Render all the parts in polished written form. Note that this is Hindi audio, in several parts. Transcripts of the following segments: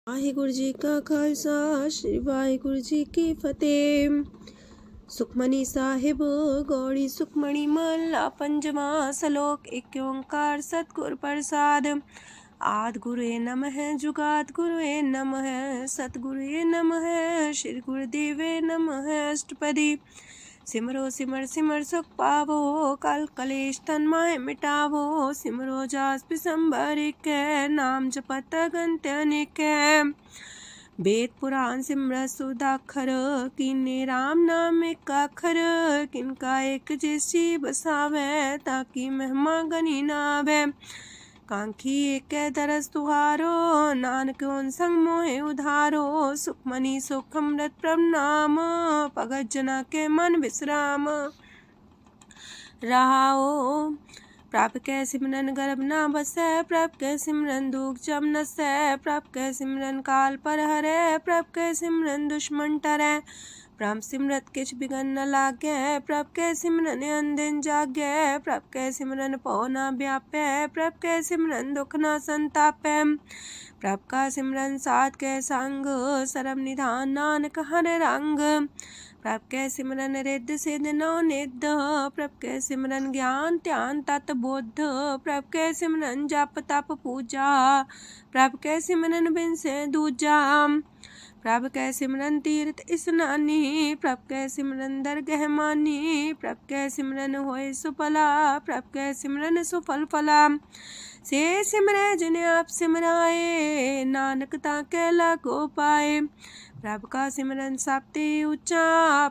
वाहिगुरु जी का खालसा श्री वाहिगुरु जी की फतेह। सुखमनी साहिब गौड़ी सुखमणी महला पंजवा सलोक। एक ओंकार सतगुर प्रसाद। आद गुरुए नमः जुगाद गुरुए नमः सतगुरुए नमः श्री गुरुदेवे नमः। अष्टपदी सिमरो सिमर सिमर सुख पावो कल कलेश तन माहे मिटावो। सिमरो जास पिसंबर के नाम जपत अगंत अनेक। वेद पुराण सिमरत सुदाखर किन्ने राम नाम एक अखर। किनका एक जैसी बसावे ताकि महिमा गनी नावे। कांखी एक दरस तुहारो नानक उन संग मोहे उधारो। सुखमनी सुख अमृत प्रणाम भगत जना के मन विश्राम। रहाओ प्रभ कै सिमरन गर्भ ना बसै। प्रभ कै सिमरन दुख जम नसै। प्रभ कै सिमरन काल पर हरै। प्रभ कै सिमरन दुश्मन टरै। प्रभ सिमरत किछ बिगन न लागै। प्रभ कै सिमरन अनदिन जागै। प्रभ कै सिमरन पौ ना व्यापै। प्रभ कै सिमरन दुख ना संतापै। प्रभ का सिमरन साध कै संग सरम निधान नानक हर रंग। प्रभ कै सिमरन रिद्ध सिद्ध नौ निध। प्रभ कै सिमरन ज्ञान ध्यान तत बुद्ध। प्रभ कै सिमरन जप तप पूजा। प्रभ कै सिमरन बिन से दूजा। प्रभ कै सिमरन तीर्थ स्नानी। प्रभ कै सिमरन दरगह मानी। प्रभ कै सिमरन होय सुफला। प्रभ कै सिमरन सुफल फला। से सिमरै जिन आप सिमराए नानक ताके लागो पाए। प्रभ का सिमरन सबते ऊंचा।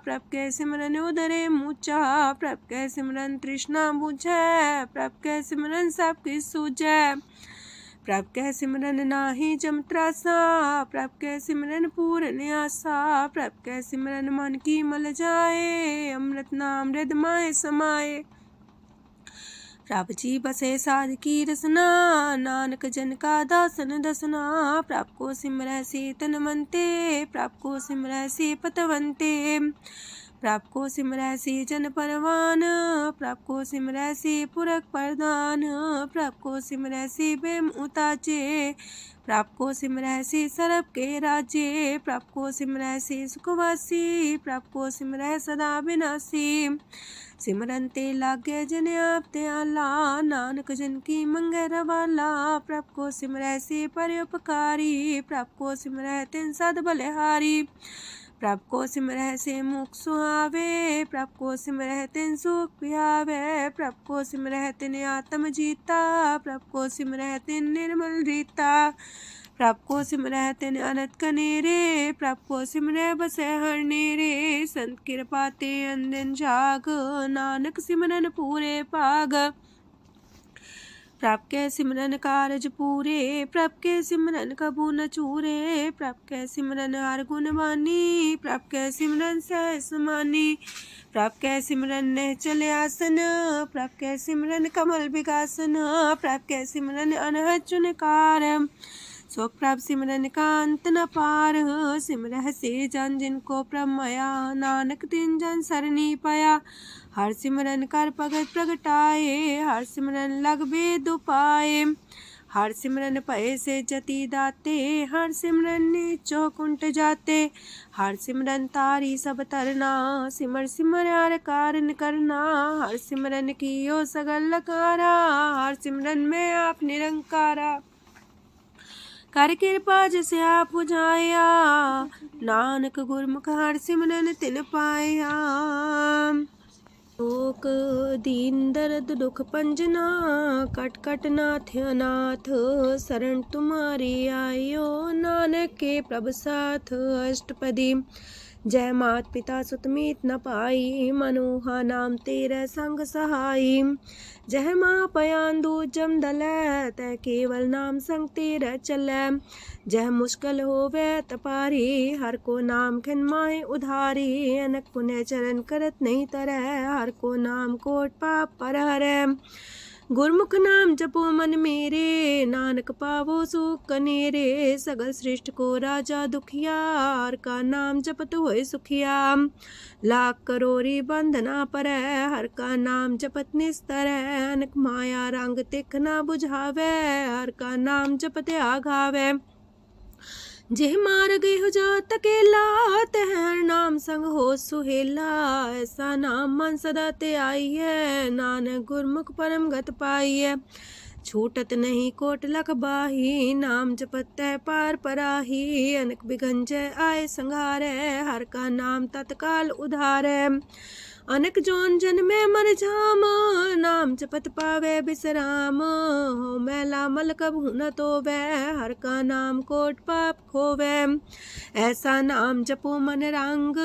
प्रभ कै सिमरन उदरे मूचा। प्रभ कै सिमरन तृष्णा बुझै। प्रभ कै सिमरन सब किछ सूझै। प्रभ कै सिमरन नाही जम त्रासा। प्रभ कै सिमरन पूर्ण आसा। प्रभ कै सिमरन मन की मल जाए। अमृत नाम हृदय माहे समाए। प्रभ जी बसे साध की रसना नानक जन का दासन दसना। प्रभ को सिमरै से तन मनते। प्रभ को सिमरै से पतवंते। प्रभ को सिमरै से जन परवान। प्रभ को सिमरै से पुरख प्रधान। प्रभ को सिमरै से बेम उताचे। प्रभ को सिमरै से सरब के राजे। प्रभ को सिमरै से सुखवासी। प्रभ को सिमरै सदा विनाशी। सिमरन ते लागे जिन आप दयाला नानक जन की मंगै रवाला। प्रभ को सिमरै से परोपकारी। प्रभ को सिमरै तिन सद बलिहारी। प्रभ को सिमरै से मुख सुहावे। प्रभ को सिमरै तिन सुख पिहावे। प्रभ को सिमरै तिन आत्म जीता। प्रभ को सिमरै तिन निर्मल रीता। प्रभ को सिमरै तिन अनंत कनेरे। प्रभ को सिमरै बसै हर नेरे। संत कृपा ते अनदिन जाग नानक सिमरन पूरे पाग। प्रभ कै सिमरन कारज पूरे। प्रभ कै सिमरन कबू न चूरे। प्रभ कै सिमरन हर गुण वानी। प्रभ कै सिमरन सहस समानी। प्रभ कै सिमरन निश्चल आसन। प्रभ कै सिमरन कमल विगासन। प्रभ कै सिमरन अनहद चुनकार। सो प्रभ सिमरन का अंत न पार। सिमरह से जन जिनको प्रभ माया नानक तिन जन सरनी पाया। हर सिमरन कर भगत प्रगटाए। हर सिमरन लग वेद उपाय। हर सिमरन भय से जति दाते। हर सिमरन नीचो कुंट जाते। हर सिमरन तारी सब तरना। सिमर सिमर हर कारण करना। हर सिमरन कियो सगल लकारा। हर सिमरन में आप निरंकारा। कर कृपा जिसे आप बुझाया। नानक गुरमुख हर सिमरन तिन पाया। लोक दीन दर्द दुख पंजना। कट कट नाथ अनाथ। शरण तुम्हारी आयो नानक के प्रभ साथ। अष्टपदी जय मात पिता सुत मीत न पाई। मनोहा नाम तेरे संग सहाई। जय माँ पयान दूज जम दलै। तै केवल नाम संग तेरे चलै। जह मुश्किल होवे तपारी। हर को नाम खिन माहे उधारी। अनक पुण्य चरण करत नहीं तरह। हर को नाम कोट पाप पर हरै। गुरमुख नाम जपो मन मेरे। नानक पावो सुख कनेरे। सगल सृष्टि को राजा दुखिया। हर का नाम जपत होए सुखिया। लाख करोड़ी बंधना पर। हर का नाम जपत निस्तर। अनक माया रंग तिख ना बुझावे। हर का नाम जपत आघावे। जेह मार गए हो जो तकेला, तह हर नाम संग हो सुहेला। ऐसा नाम मन सदा ते आई है, नानक गुरमुख परम गत पाई है। छूटत नहीं कोट लख बाही, नाम जपत है पार पराही। अनक बिगंजय आए संघारे, हर का नाम तत्काल उधारे। अनक जोन जन्मे मर जाम, नाम जपत पावे बिसराम। हो मैला मल कबहु न तोवे, हर का नाम कोट पाप खोवे। ऐसा नाम जपो मन रंग,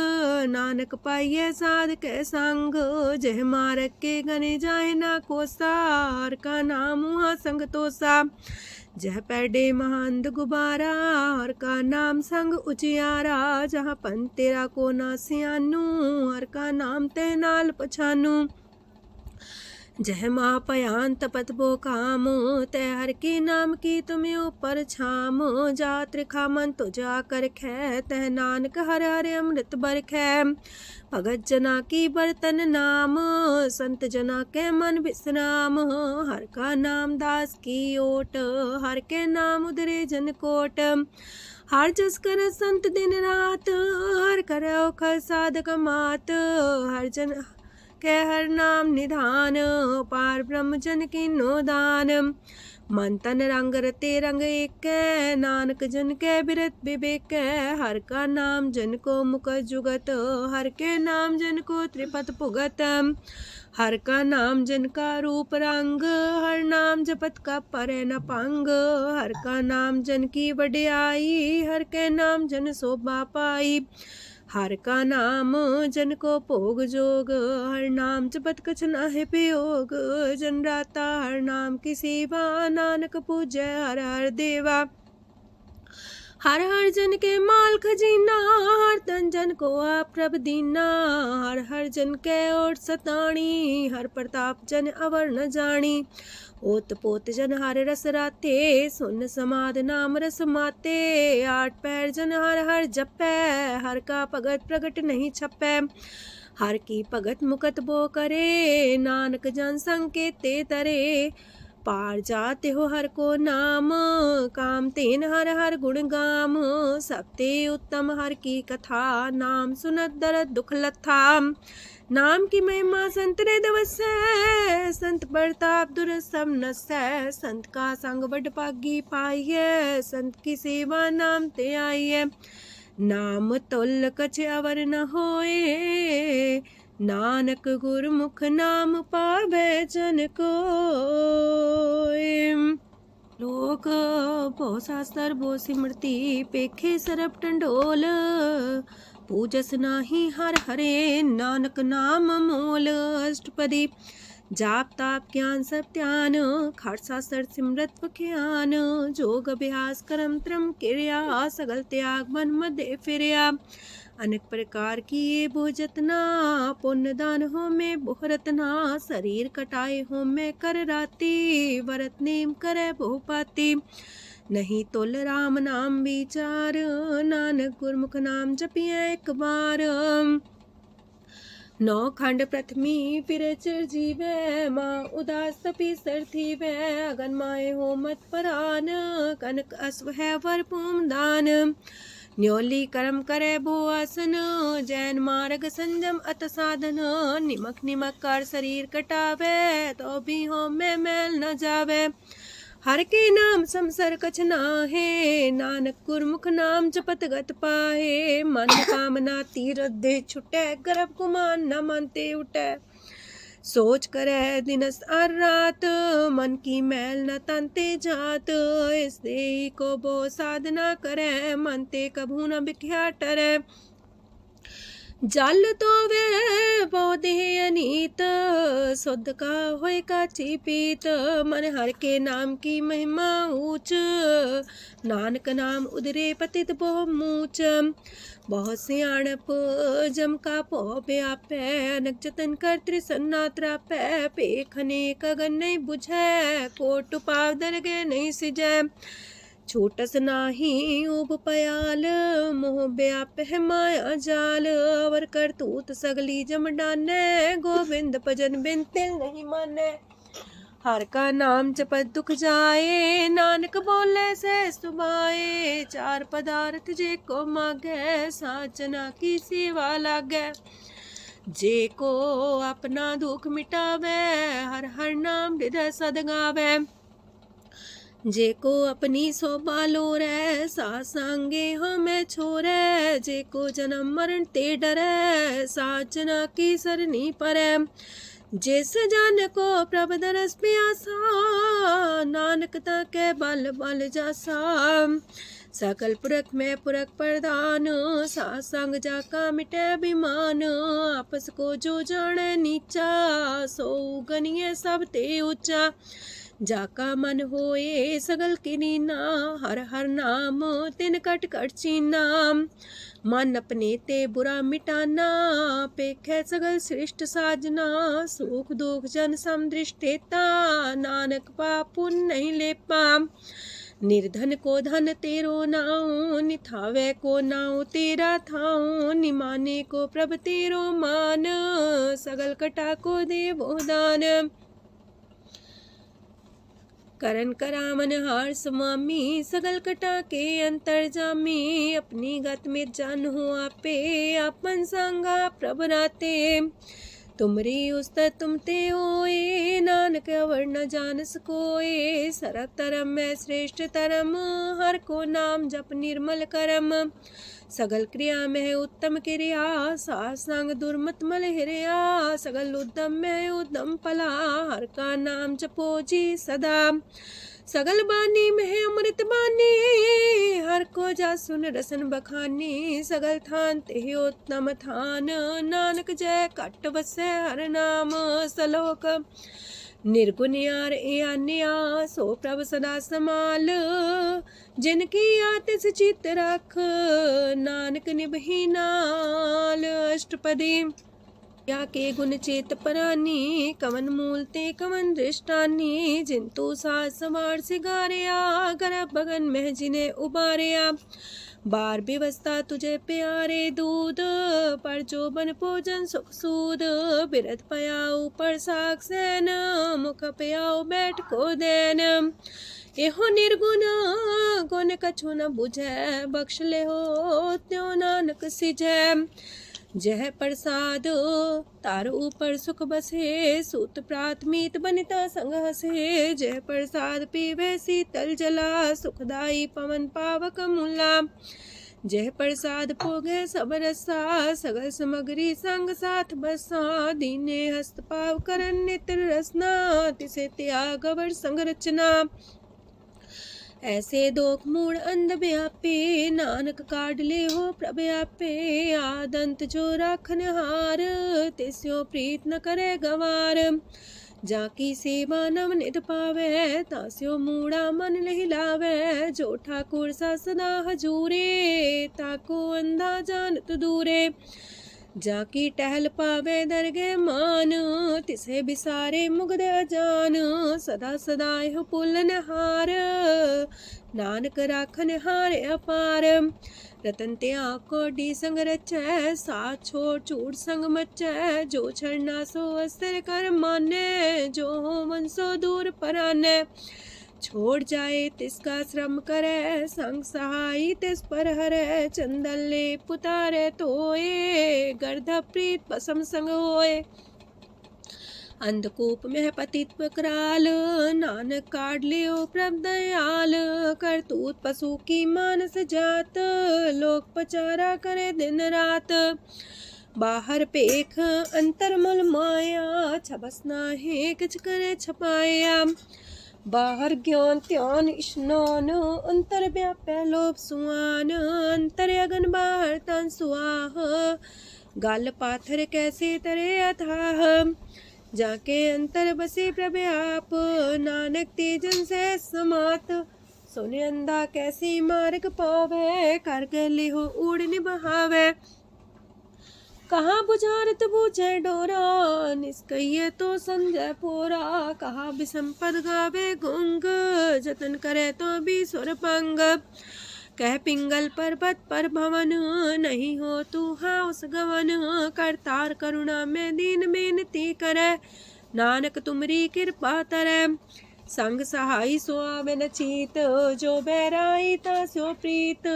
नानक पाइये साध के संग। जह मारक के गने जाए ना कोसा, हर का नाम हुआ संग तोसा। जह पैडे महांद गुबारा, हर का नाम संग उजियारा। जहाँ पन तेरा को ना सियानू, हर का नाम ते नाल पछानू। जह माँ पयान तपत बो काम, तय हर के नाम की तुम्हें ऊपर छाम। जा त्रिखा मन तो जा कर खे, तह नानक हर हर अमृत बरखै। भगत जना की बर्तन नाम, संत जना के मन विश्राम। हर का नाम दास की ओट, हर के नाम उधरे जन कोट। हर जस कर संत दिन रात, हर करो खर साधक मात। हर जन के हर नाम निधान, पार ब्रह्म जन की नो दान। मन तन रंग रते रंग एक, नानक जन के बिरत विवेक। हर का नाम जन को मुख जुगत, हर के नाम जन को त्रिपत भुगत। हर का नाम जन का रूप रंग, हर नाम जपत का परे न पंग। हर का नाम जन की वड्याई, हर के नाम जन शोभा पाई। हर का नाम जन को भोग जोग, हर नाम जपत कछ नाहि वियोग। जन राता हर नाम की सेवा, नानक पूजै हर हर देवा। हर हर जन के माल खजीना, हर तन जन को आप प्रभ दीना। हर हर जन के ओट सताणी, हर प्रताप जन अवर न जानी। ओत पोत जन हर रस राते, सुन समाद नाम रस माते। आठ पैर जन हर हर जपै, हर का भगत प्रगट नहीं छपै। हर की भगत मुकत बो करे, नानक जन संकेते तरे। पार जाते हो हर को नाम, काम तेन हर हर गुण गाम। सबते उत्तम हर की कथा, नाम सुनत दरद दुख लथा। नाम की महिमा संत रे दवसै, संत प्रताप दुर सब नसै। संत का संग बड़ पागी पाइयै, संत की सेवा नाम ते आइयै। नाम तुल कछ अवर न होए, नानक गुरमुख नाम पावै जन कोय। लोक बहु शास्त्र बहु सिमरती, पेखे सरब टंडोल। पूजस नाही हर हरे, नानक नाम मोल। अष्टपदी जाप ताप ज्ञान सब ध्यान, खालसा सर सिमरत ज्ञान। जोग अभ्यास करम त्रम क्रिया, सगल त्याग मन मध्य फिरिया। अनेक प्रकार की ये भोजतना, पुण्य दान हो में बहुरतना। शरीर कटाए हो में कर राती, व्रत नेम करे बहुपाती। नहीं तुल राम नाम विचार, नानक गुरमुख नाम जपिए एक बार। नौ खंड प्रथमी फिर चिर जीवै, माँ उदास तपी सर थीवै। अगन माए हो मत परान, कनक अश्व है वर पूम दान। न्योली कर्म करे भो आसन, जैन मार्ग संजम अत साधन। निमक निमक कर शरीर कटावे, तो भी हो में मैल न जावे। हर के नाम समसर कछ नाहे, नानक गुरमुख नाम जपत गत पाहे। मन कामना तीरथ दे छुटै, गर्भ गुमान न मानते उठै। सोच करे दिनस और रात, मन की मैल न तनते जात। इस देही को बो साधना करे, मनते कभू न बिख्या टरै। जल तो वे बहु देह अनीत, शुद्ध का होय काची पीत। मन हर के नाम की महिमा ऊंच, नानक नाम उदरे पतित बहु मूच। बहुत सियाणप जम का पो व्यापै, अनक जतन कर त्रिसन्ना त्रापै। पेख अनेक अगन नहीं बुझै, कोट पाव दरगे नहीं सिजै। छूटस नाही उब पयाल, मोह व्याप है माया जाल। अवर करतूत सगली जम डानै, गोविंद भजन बिन तिल नहीं मानै। हर का नाम जपत दुख जाए, नानक बोले से सुभाए। चार पदार्थ जे को मागे, साजना की सेवा लागे। जे को अपना दुख मिटावे, हर हर नाम हृदय सद गावे। जे को अपनी शोभा लोरे, सासंगे हमें छोरे। जे को जन्म मरण ते डरे, साजना की सरनी परे। जिस जन को प्रभ दरस प्यासा, नानक ताके बल बल जासा। सकल पुरख में पुरख प्रधान, सासंग जाका मिटे अभिमान। आपस को जो जाने नीचा, सो गनिए सब ते ऊंचा। जाका मन होए सगल किनीना, हर हर नाम तिन कट कट चीना। मन अपने ते बुरा मिटाना, पेखे सगल सृष्ट साजना। सुख दुख जन समदृष्टेता, नानक पाप पुण्य नहीं लेपा। निर्धन को धन तेरो नाऊ, निथावे को नाऊ तेरा थाऊ। निमाने को प्रभ तेरो मान, सगल कटा को देवो दान। करन करामन हार समामी, सगल कटा के अंतर जामी। अपनी गत में जान हो आपे, आपन संगा प्रभ राते। तुमरी उस्तर तुम ते होए, नानक अवर न जान सकोए। सरब तरम में श्रेष्ठ तरम, हर को नाम जप निर्मल करम। सगल क्रिया में उत्तम क्रिया, सासंग दुर्मत मल हिरिया। सगल उद्यम में उद्यम फला, हर का नाम जपो जी सदा। सगल बानी में अमृत बानी, हर को जा सुन रसन बखानी। सगल थान ते उत्तम थान, नानक जय कट बसे हर नाम सलोक। निर्गुण यार आन्या, सो प्रभ सदा समाल। जिनकी आतिस चित रख, नानक निभही नाल। अष्टपदी या के गुण चेत परानी, कवन मूल ते कवन दृष्टानी। जिंतु सास सवार सिगारिया, गर्भ बगन में जिन्हें उबारिया। बार व्यवस्था तुझे प्यारे दूध, पर जो बन भोजन सुख सूद। बिरत पयाऊ पर साग सैन, मुख पयाऊ बैठ को देन। एहो निर्गुण गुण कछु न बुझै, बख्श ले हो त्यों नानक सिझै। जह प्रसाद तार ऊपर सुख बसे, सूत प्रात मीत बनिता संग हसे। जह प्रसाद पीवे शीतल जला, सुखदाई पवन पावक मूला। जह प्रसाद भोगे सब रसा, सगल समग्री संग साथ बसा। दीने हस्त पाव करन नित्र रसना, तिसे त्याग अवर संग रचना। ऐसे दोख मूड अंध व्यापे, नानक काढ़ ले हो प्रभ आपे। आदंत जो राखन हार, तिस्यो प्रीत न करे गवार। जाकी सेवा नव निध पावे, तास्यो मूड़ा मन लहिलावे। जो ठाकुर सा सदा हजूरे, ताको अंधा जानत दूरे। जाकी टहल पावे दरगे मान, तिसे बिसारे मुग्ध अजान। सदा सदा यह पुलन हार, नानक राखन हार अपार। रतन त्याग कोडी संग रचै, साथ छोड़ चूड़ संग मचै। जो छड़ना सो अस्थिर कर माने, जो हो मन सो दूर पराने। छोड़ जाए तिसका श्रम करे, संग सहाई तिस पर हरे। चंदन ले पुतारे तोए, गर्ध प्रीत पसम संग होए। अंधकूप में पतित कराल, नानक काढ़ लियो प्रभ दयाल। करतूत पशु की मानस जात, लोक पचारा करे दिन रात। बाहर पेख अंतर मुल माया, छबस नाहे किछ करे छपाया। बाहर ज्ञान ध्यान स्नान, अंतर व्यापै लोभ सुआन। अंतर अगन बाहर तन सुआह, गल पाथर कैसे तरे अथाह। जाके अंतर बसे प्रभ आप, नानक तेजन से समात। सोने अंधा कैसी मार्ग पावे, कर गले हो उड़ निबहावे। कहाँ बुझारत बूझे डोरा, निष्कइये तो संजय पोरा। कहाँ बिसंपद गावे गुंग, जतन करे तो भी सुर पंग। कह पिंगल पर्वत पर भवन, नहीं हो तू हाउस गवन। करतार करुणा में दीन बेनती करे, नानक तुमरी कृपा तरੈ। संग सहाई सो आवे न चीत, जो बैराई तास्यो प्रीत।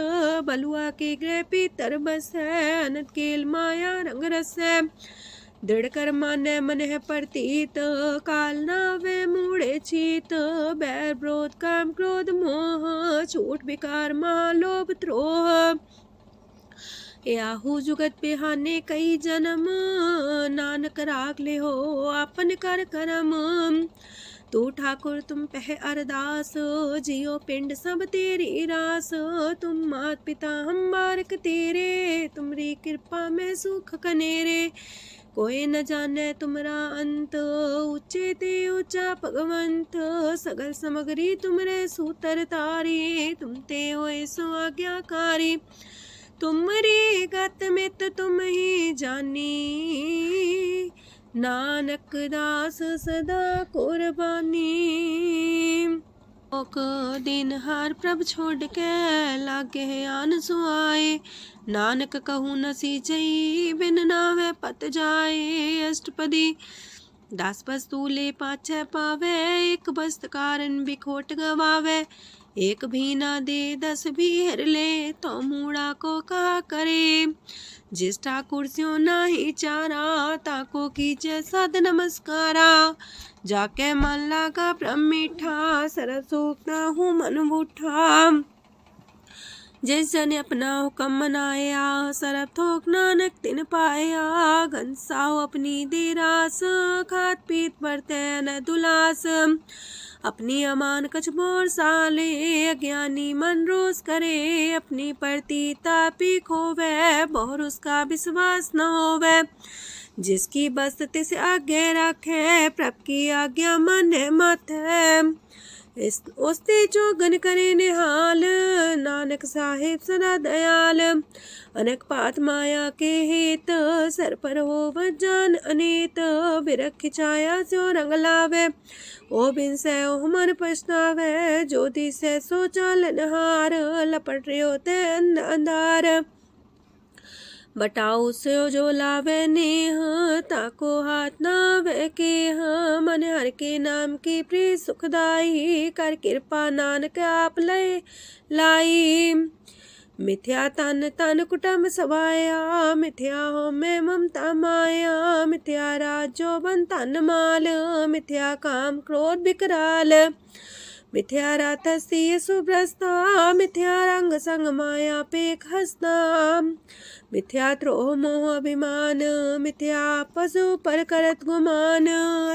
बलुआ के गृह पीतर बसै, अनंत केल माया रंग रसै। दृढ़ कर मानै मन है प्रतीत, काल नावे मूढ़े चीत। बैर विरोध काम क्रोध मोह, झूठ विकार महालोभ द्रोह। याहू जुगत बिहाने कई जन्म, नानक राग ले हो आपन कर करम। तू ठाकुर तुम पह अरदास, जियो पिंड सब तेरी रास। तुम मात पिता हम बारक तेरे, तुमरी कृपा में सुख कनेरे। कोई न जाने तुमरा अंत, ऊंचे ते ऊंचा भगवंत। सगल समगरी तुमरे सूतर तारी, तुम ते होए सो आज्ञाकारी। तुमरी गत मित तुम ही जानी, नानक दास सदा कुर्बानी। ओक दिन हार प्रभ छोड़ के, लागे आन सुआए। नानक कहूँ न सीचई, बिन नावे पत जाए। अष्टपदी दस वस्तु ले पाछे पावे, एक वस्त कारण बिखोट गवावे। एक भी ना दे दस भी हर ले, तो मूड़ा को कहा करे। जिस ठाकुर स्यों नाही चारा, ताको कीजे सद नमस्कारा। जाके मन लागा ब्रह्म मीठा, सरस सूखना हूँ मन बूठा। जिस जन अपना हुक्म मनाया, सरब थोक नानक तिन पाया। घनसाओ अपनी दे रास, खात पीत बरते न दुलास। अपनी अमान कछ बोर साले, अज्ञानी मन रोस करे। अपनी प्रतीता पी खोवे, बोर उसका विश्वास न होवे। जिसकी बस तिस आगे रखे, प्रभ की आज्ञा माने माथे। उसते चौगन करे निहाल, नानक साहिब सदा दयाल। अनेक पात माया के हेत, सर पर हो जान अनेत। बिरख छाया स्यो रंग लावे, ओ बिन से ओ मन पछतावे। जो दिसे सो चालन हार, लपट रहो ते अंधार। बटाऊ से जो लावे नेह, ताको हाथ नावे केह। मन हर के नाम की प्रिय सुखदाई, कर कृपा नानक आप लय लाई। मिथ्या तन तन कुटुंब सवाया, मिथ्या हो में ममता माया। मिथ्या राजो बन तन माल, मिथ्या काम क्रोध विकराल। मिथ्या रातसी सुभ्रस्ता, मिथ्या रंग संग माया पेख हस्ता। मिथ्या द्रोह मोह अभिमान, मिथ्या पशु पर करत गुमान।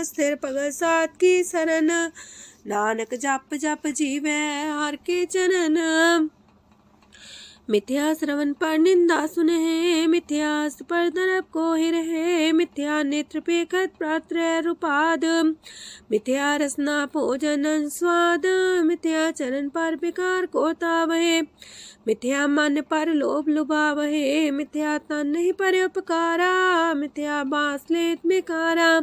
स्थिर पग सात की शरण, नानक जप जप जीवे हर के चरण। मिथ्या श्रवण पर निंदा सुने, मिथ्या पर दरब को रहे। मिथ्या नेत्र पेखत प्रात्र रूपाद, मिथ्या रसना भोजन स्वाद। मिथ्या चरण पर विकार को तावहे, मिथ्या मन पर लोभ लुभावहे। मिथ्या तन ही पर उपकारा, मिथ्या बास लेत बेकारा।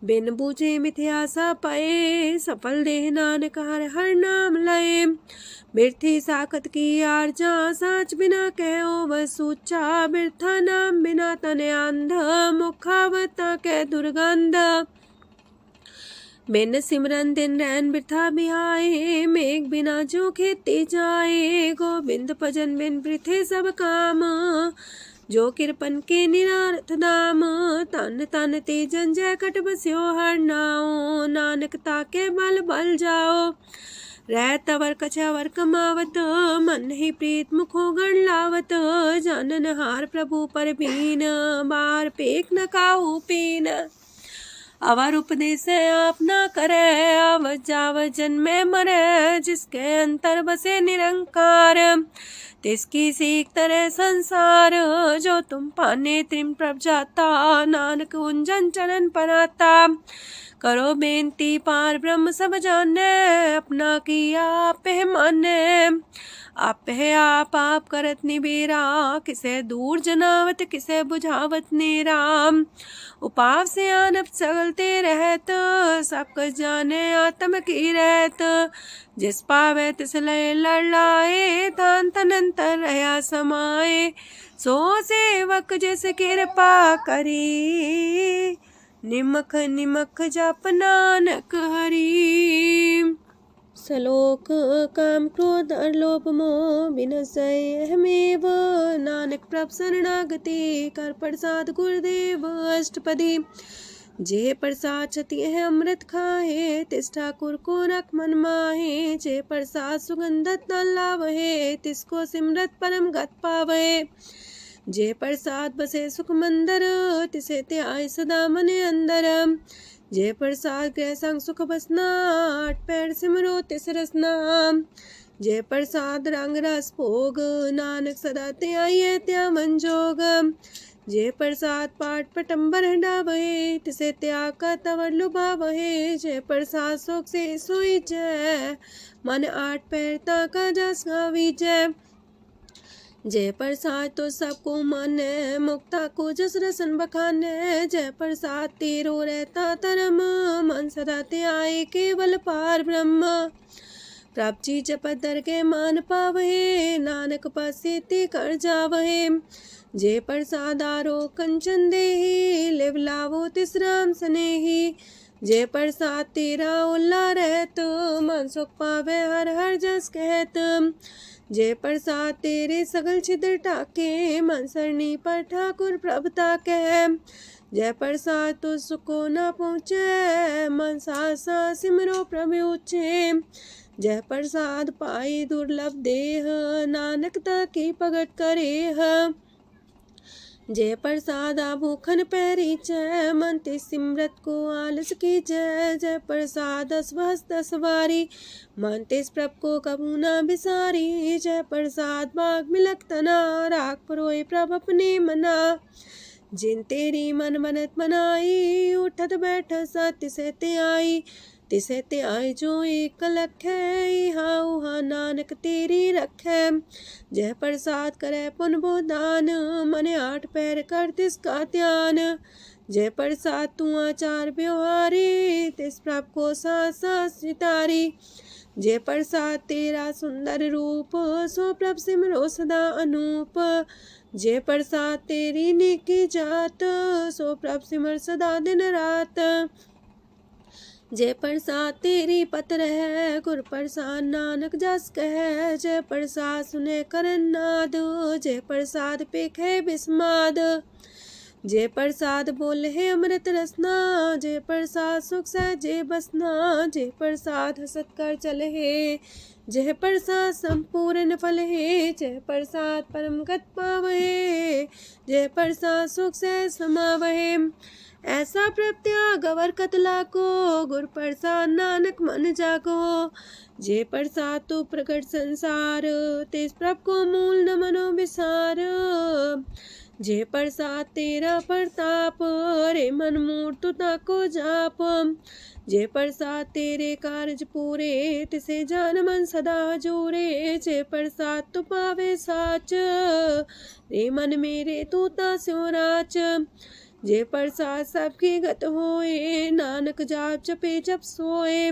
बिन बूझे मिथ्या सा पाए, सफल देह नानक हर हर नाम लय। बिरथी साखत की आरजा, साच बिना कहो वह सूचा। बिरथा नाम बिना तने अंध, मुखावता के दुर्गंध। बिन सिमरन दिन रैन बिरथा बिहाए, मेघ बिना जो खेती जाए। गोविंद भजन बिन बिरथे सब काम, जो किरपन के निरारथ दाम। तन तन ते जंजय कट बस्यो हर नाओ, नानक ताके बल बल जाओ। रह तवर कछवर कमावत, मन ही प्रीत मुखो गण लावत। जानन हार प्रभु पर बीन, बार पेख न काहू पीन। अवर उपदेश आप न करे, आवत जावत जन्मे मरे। जिसके अंतर बसे निरंकार, तिसकी सीख तरह संसार। जो तुम पाने त्रिम प्रभ जाता, नानक उंजन चरण पराता। करो बेनती पार ब्रह्म सब जाने, अपना किया आप माने। आप है आप करत निबेरा, किसे दूर जनावत किसे बुझावत नेरा। उपाव से आनप चलते रहत, सब कुछ जाने आत्म की रहत। जिस पावे तिस लय लड़ाए, तान तनंतर रहा समाए। सो सेवक जिस कृपा करी, निमख निमख जप नानक हरि। सलोक काम क्रोध लोभ मोह विनशय अहमेव, नानक प्रभ शरणागति कर प्रसाद गुरुदेव अष्टपदी। जे प्रसाद छति है अमृत खाहे, तिस ठाकुर को रख मन माहे। जे प्रसाद सुगंधत न लावहे, तिसको सिमरत परम गत पावहे। जे प्रसाद बसे सुख मंदर, तिसे त्याय सदा मने अंदर। जे प्रसाद गृह संग सुख बसना, आठ पैर सिमरो तिस रसना। जे प्रसाद रंग रस भोग, नानक सदा त्याये त्या मन जोग। जे प्रसाद पाठ पटम्बर डावहे, तिसे त्याग का तवर लुभावहे। जे प्रसाद शोक से सोई जय, मन आठ पैर ताका जस गावी जय। जय प्रसाद तो सबको माने, मुक्ता को जस रसन बखाने। जय प्रसाद तेरो रहता धर्म, मन सदा त्याए केवल पार ब्रह्म। प्रभ जी जपत दर के मान पावहे, नानक पासे ते कर जावहे। जय प्रसाद आरो कंचन देहि, लिव लावो तिस राम स्नेही। जय प्रसाद तेरा उल्ला रहत, मन सुख पावे हर हर जस कहत। जय प्रसाद तेरे सगल छिद्र टाके, मन सरनी पर ठाकुर प्रभ ताके। जय प्रसाद तो सुको न पहुँचे, मन सा सिमरो प्रभु ऊँचे। जय प्रसाद पाई दुर्लभ देह, नानक ताकी प्रगट करे। जय प्रसाद आभूखन पैरी जय, मन ते सिमरत को आलस की जय। जय प्रसाद अस्वस्थ सवारी, मन तेस प्रभ को कबू न बिसारी। जय प्रसाद बाग मिलक तना, राख परोए प्रभ अपने मना। जिन तेरी मन मनत मनाई, उठत बैठत सत्य से ते आई। तिसे ते आई जो एक लख है, हाँ उहाँ नानक तेरी रखै। जय प्रसाद करे पुन बोदान, मने आठ पैर कर तिसका ध्यान। जय प्रसाद तू आचार व्यवहारी, तिस प्रभ को सास सितारी। जय प्रसाद तेरा सुंदर रूप, सो प्रभ सिमरो सदा अनूप। जय प्रसाद तेरी नेकी जात, सो प्रभ सिमर सदा दिन रात। जय प्रसाद तेरी पत्र है, गुर प्रसाद नानक जस कह। जय प्रसाद सुने करन नाद, जय प्रसाद पेखे बिस्माद। जय प्रसाद बोले है अमृत रसना, जय प्रसाद सुख सहजे बसना। जय प्रसाद हसत कर चले है, जय प्रसाद संपूर्ण फल है। जय प्रसाद परम गत पावहे, जय प्रसाद सुख से समावहे। ऐसा प्रत्याग अवर कतला को, गुर प्रसाद नानक मन जागो। जय प्रसाद तो प्रकट संसार, तेज प्रभ को मूल न मनो विसार। जय प्रसाद तेरा प्रताप, रे मन मूर्त ताको जाप। जय प्रसाद तेरे कारज पूरे, तिसे जान मन सदा जोरे। जय प्रसाद तू पावे साच, रे मन मेरे तू ता स्यो राच। जय प्रसाद सबकी गत होए, नानक जाप जपे जप सोए।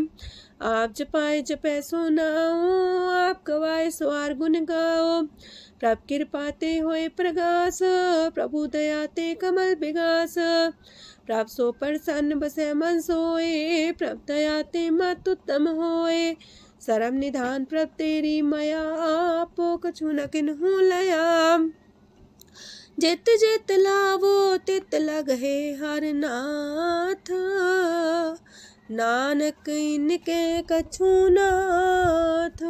आप जपाए जपे सो नाओ, आप गवाए सवार गुण गाओ। प्रभ कृपा ते होए प्रगास, प्रभु दया ते कमल विगास। प्रभ सो प्रसन्न बसे मन सोए, प्रभ दया ते मत उत्तम होए। सरम निधान प्रभ तेरी मया, आपो कछु न किन्हु लया। जित जित लावो तित लगहे हर नाथ, नानक इनके कछु नाथ।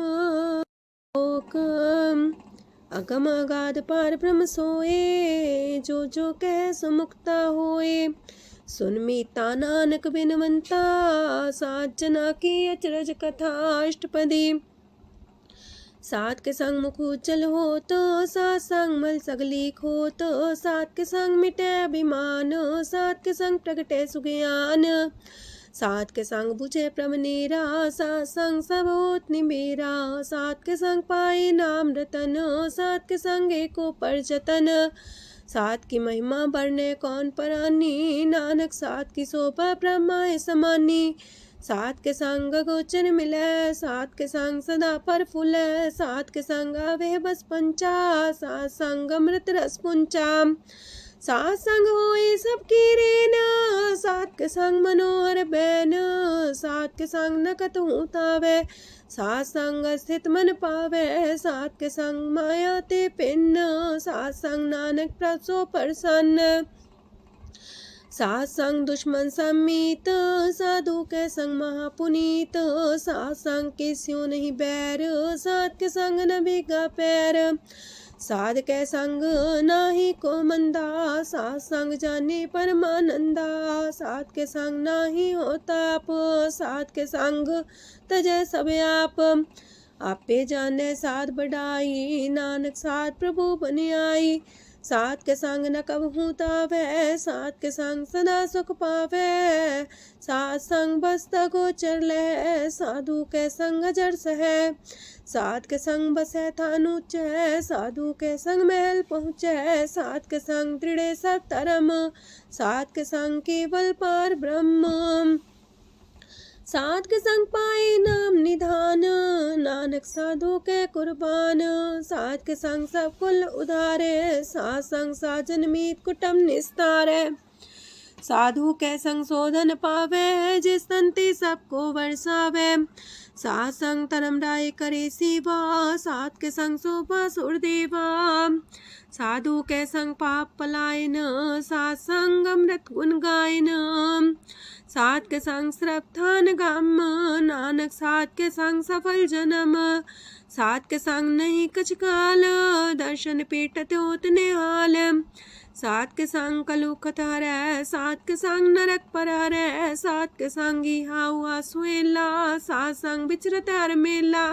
अगम अगाध पार ब्रह्म सोए, जो जो कह सो मुक्ता होए। सुन मीता नानक बिनवंता, सात जना की अचरज कथा अष्टपदी। सात के संग मुख उज्जल हो तो, सात संग मल सगलीक हो तो। सात के संग मिटे अभिमान, सात के संग प्रगटे सुज्ञान। सात के संग बुझे प्रमनेरा, सात संग सब होत निमेरा। सात के संग पाए नाम रतन, सात के संग एको पर जतन। सात की महिमा बढ़ने कौन परानी, नानक सात की शोभा ब्रह्मा समानी। सात के संग गोचर मिले, सात के संग सदा पर फूले। सात के संग आवे बस पंचा, सात संग अमृत रस पुंचा। सात संग होए सबकी रेन, सात के संग मनोहर बैन, सात के संग न कतहु तावै, सात संग स्थित मन पावै, सात के संग माया ते पिन्न, सात संग नानक प्रसो प्रसन्न, सात संग दुश्मन समीत, साधु के संग महापुनीत, सात संग किस्यों नहीं बैर, सात के संग न भीगा पैर, साध के संग नाही को मंदा, सात संग जाने परमानंदा, सात के संग नाही हो ताप, सात के संग तजै सब आप, आपे जाने साध बढ़ाई, नानक साध प्रभु बन आई, सात के संग न कबहू तावै, सात के संग सदा सुख पावै, सात संग बसता गोचर लहै, साधु के संग अजर सहै, सात के संग बसै थान ऊंचै, साधु के संग महल पहुँचै, सात के संग दृढ़ सब धर्म, सात के संग केवल पार ब्रह्म, सात के संग पाए नाम निधान, नानक साधु के कुर्बान, सात के संग सब कुल उधारे, सात संग साजन मीत कुटुम निस्तारे, साधु के संग शोधन पावे, जिस तंती सबको बरसावे, सात संग धर्म राय करे सेवा, सात के संग शोभा सुरदेवा, साधु के संग पाप पलायन, सात संग अमृत गुण गायन, सात के संग श्रद्धान गम, नानक सात के संग सफल जन्म, सात के संग नहीं कछ काल, दर्शन पीटत होत निहाल, सात के संग कलुखत हरै, सात के संग नरक पर हरै, सात के संग इहा हुआ सुएला, सात संग विचरत हर मेला,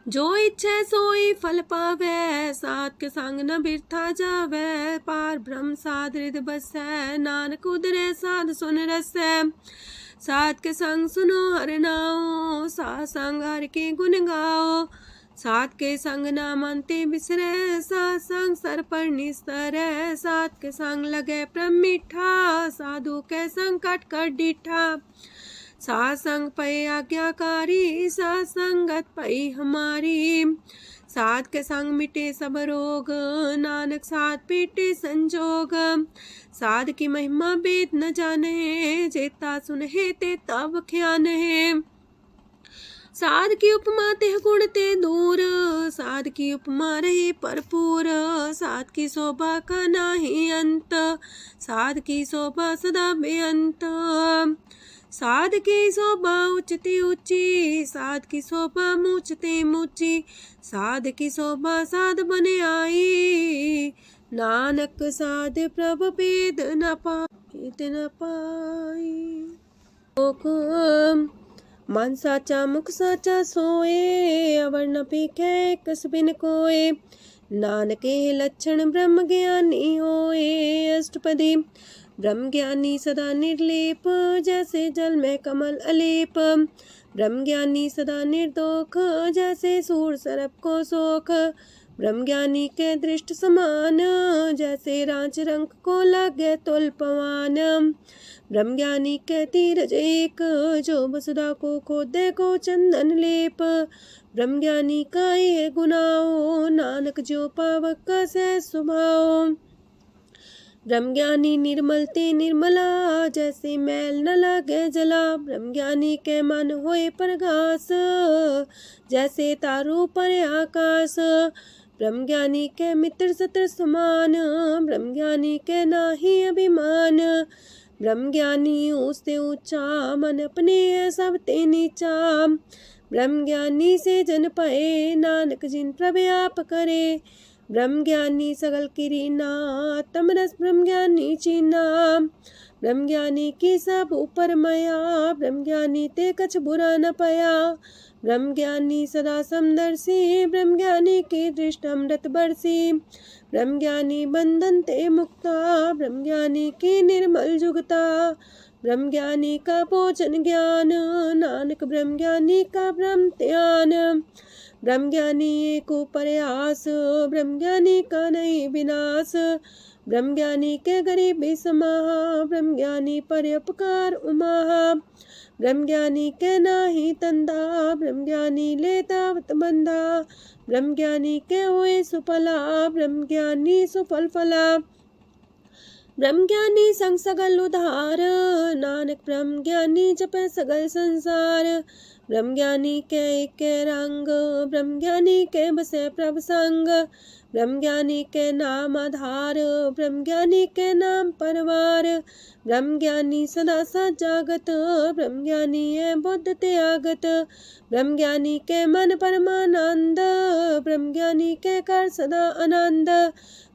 जो इच्छे सोई फल पावै, सात के संग न बिरथा जावै, पार ब्रह्म साध हृदय बसै, नानक उदरै साध सुन रसै, सात के संग सुनो हर नाओ, सात संग हर के गुण गाओ, सात के संग नाम अंते बिसरै, सात संग सर पर निस्तरै, सात के संग लगे प्रम मीठा, साधु के संग कट कर डीठा, सात संग पै आज्ञाकारी, सात संगत पै हमारी, सात के संग मिटे सब रोग, नानक सात पीटे संजोग, साध की महिमा वेद न जाने, जेता सुनहे तेता बख्यान है, साध की उपमा ते गुण ते दूर, साध की उपमा रही भरपूर, साध की शोभा का नाही अंत, साध की शोभा सदा बेअंत, साध की शोभा उच्चते ऊंची, साध की शोभा मूचते मूची, साध की शोभा साध बने आई, नानक साध प्रभ भेद न पाई, मन साचा मुख साचा सोए, अवर न पीखे कस बिन कोए, नानके लक्षण ब्रह्म ज्ञानी होए, अष्टपदी ब्रह्म ज्ञानी सदा निर्लेप, जैसे जल में कमल अलेप, ब्रह्म ज्ञानी सदा निर्दोख, जैसे सूर सरप को सोख, ब्रह्म ज्ञानी के दृष्ट समान, जैसे रांच रंग को लागे तुल पवान, ब्रह्म ज्ञानी के तीरज एक, जो वसुधा को खोदे को चंदन लेप, ब्रह्म ज्ञानी का ये गुनाओ, नानक जो पावक का सह स्वभाव, ब्रह्म ज्ञानी निर्मल ते निर्मला, जैसे मैल न लागे जला, ब्रह्म ज्ञानी के मन होए प्रगास, जैसे तारों पर आकाश, ब्रह्म ज्ञानी के मित्र सत्र समान, ब्रह्म ज्ञानी के नाही अभिमान, ब्रह्म ज्ञानी ऊंचते ऊंचा, मन अपने सब ते नीचा, ब्रह्म ज्ञानी से जन पाए, नानक जिन प्रभु आप करे, ब्रह्म ज्ञानी सगल किरीना, तमरस ब्रह्म ज्ञानी चीना, ब्रह्म ज्ञानी की सब ऊपर माया, ब्रह्म ज्ञानी ते कछ बुरा न पाया, ब्रह्म ज्ञानी सदा समदर्शी, ब्रह्म ज्ञानी की दृष्टि अमृत बरसी, ब्रह्म ज्ञानी बंधन ते मुक्ता, ब्रह्म ज्ञानी की निर्मल जुगता, ब्रह्म ज्ञानी का भोजन ज्ञान, नानक ब्रह्म ज्ञानी का ब्रह्म ध्यान, ब्रह्म ज्ञानी एक प्रयास, ब्रह्म ज्ञानी का नहीं विनाश, ब्रह्म ज्ञानी के गरीबी समाहा, ब्रह्म ज्ञानी पर उपकार उमाहा, ब्रह्म ज्ञानी के नाही तंदा, ब्रह्म ज्ञानी ले दावत बंधा, ब्रह्म ज्ञानी के हुए सुफला, ब्रह्म ज्ञानी सुफल फला, ब्रह्म ज्ञानी संग सगल उधार, नानक ब्रह्म ज्ञानी जपै सगल संसार। ब्रह्म ज्ञानी के एक रंग, ब्रह्म ज्ञानी के बसे प्रभ संग। ब्रह्म ज्ञानी के नाम आधार, ब्रह्म ज्ञानी के नाम परवार। ब्रह्म ज्ञानी सदा सजागत, ब्रह्म ज्ञानी है बुद्ध त्यागत। ब्रह्म ज्ञानी के मन परमानंद, ब्रह्म ज्ञानी के कर सदा आनंद।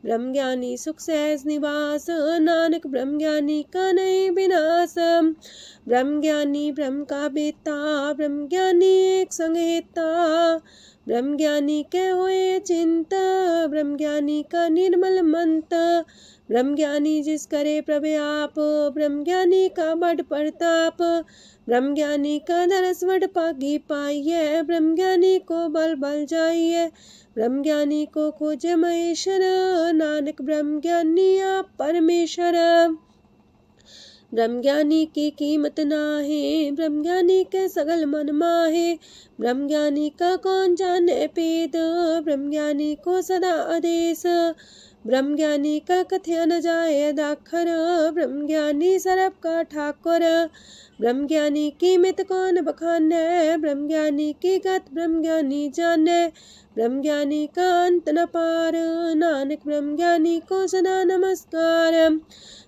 ब्रह्म ज्ञानी सुख सहज निवास, नानक ब्रह्म ज्ञानी का नहीं विनाश। ब्रह्म ज्ञानी ब्रह्म का बेता, ब्रह्म ज्ञानी एक संग हेता। ब्रह्म ज्ञानी के होए चिंत, ब्रह्म ज्ञानी का निर्मल मंत। ब्रह्म ज्ञानी जिस करे प्रभु आप, ब्रह्म ज्ञानी का बड़ प्रताप। ब्रह्म ज्ञानी का दरस वड पागी पाइये, ब्रह्म ज्ञानी को बल बल जाइए। ब्रह्म ज्ञानी को खोजे महेश्वर, नानक ब्रह्म ज्ञानी आप परमेश्वर। ब्रह्म ज्ञानी की कीमत नाहे, ब्रह्म ज्ञानी के सगल मन माहे। ब्रह्म ज्ञानी का कौन जाने पेद, ब्रह्म ज्ञानी को सदा आदेश। ब्रह्म ज्ञानी का कथ्य न जाए दाखर, ब्रह्म ज्ञानी सरब का ठाकुर। ब्रह्म ज्ञानी की मित कौन बखाने, ब्रह्म ज्ञानी की गत ब्रह्म ज्ञानी जाने। ब्रह्म ज्ञानी का अंत न पार, नानक ब्रह्म ज्ञानी को सदा नमस्कार।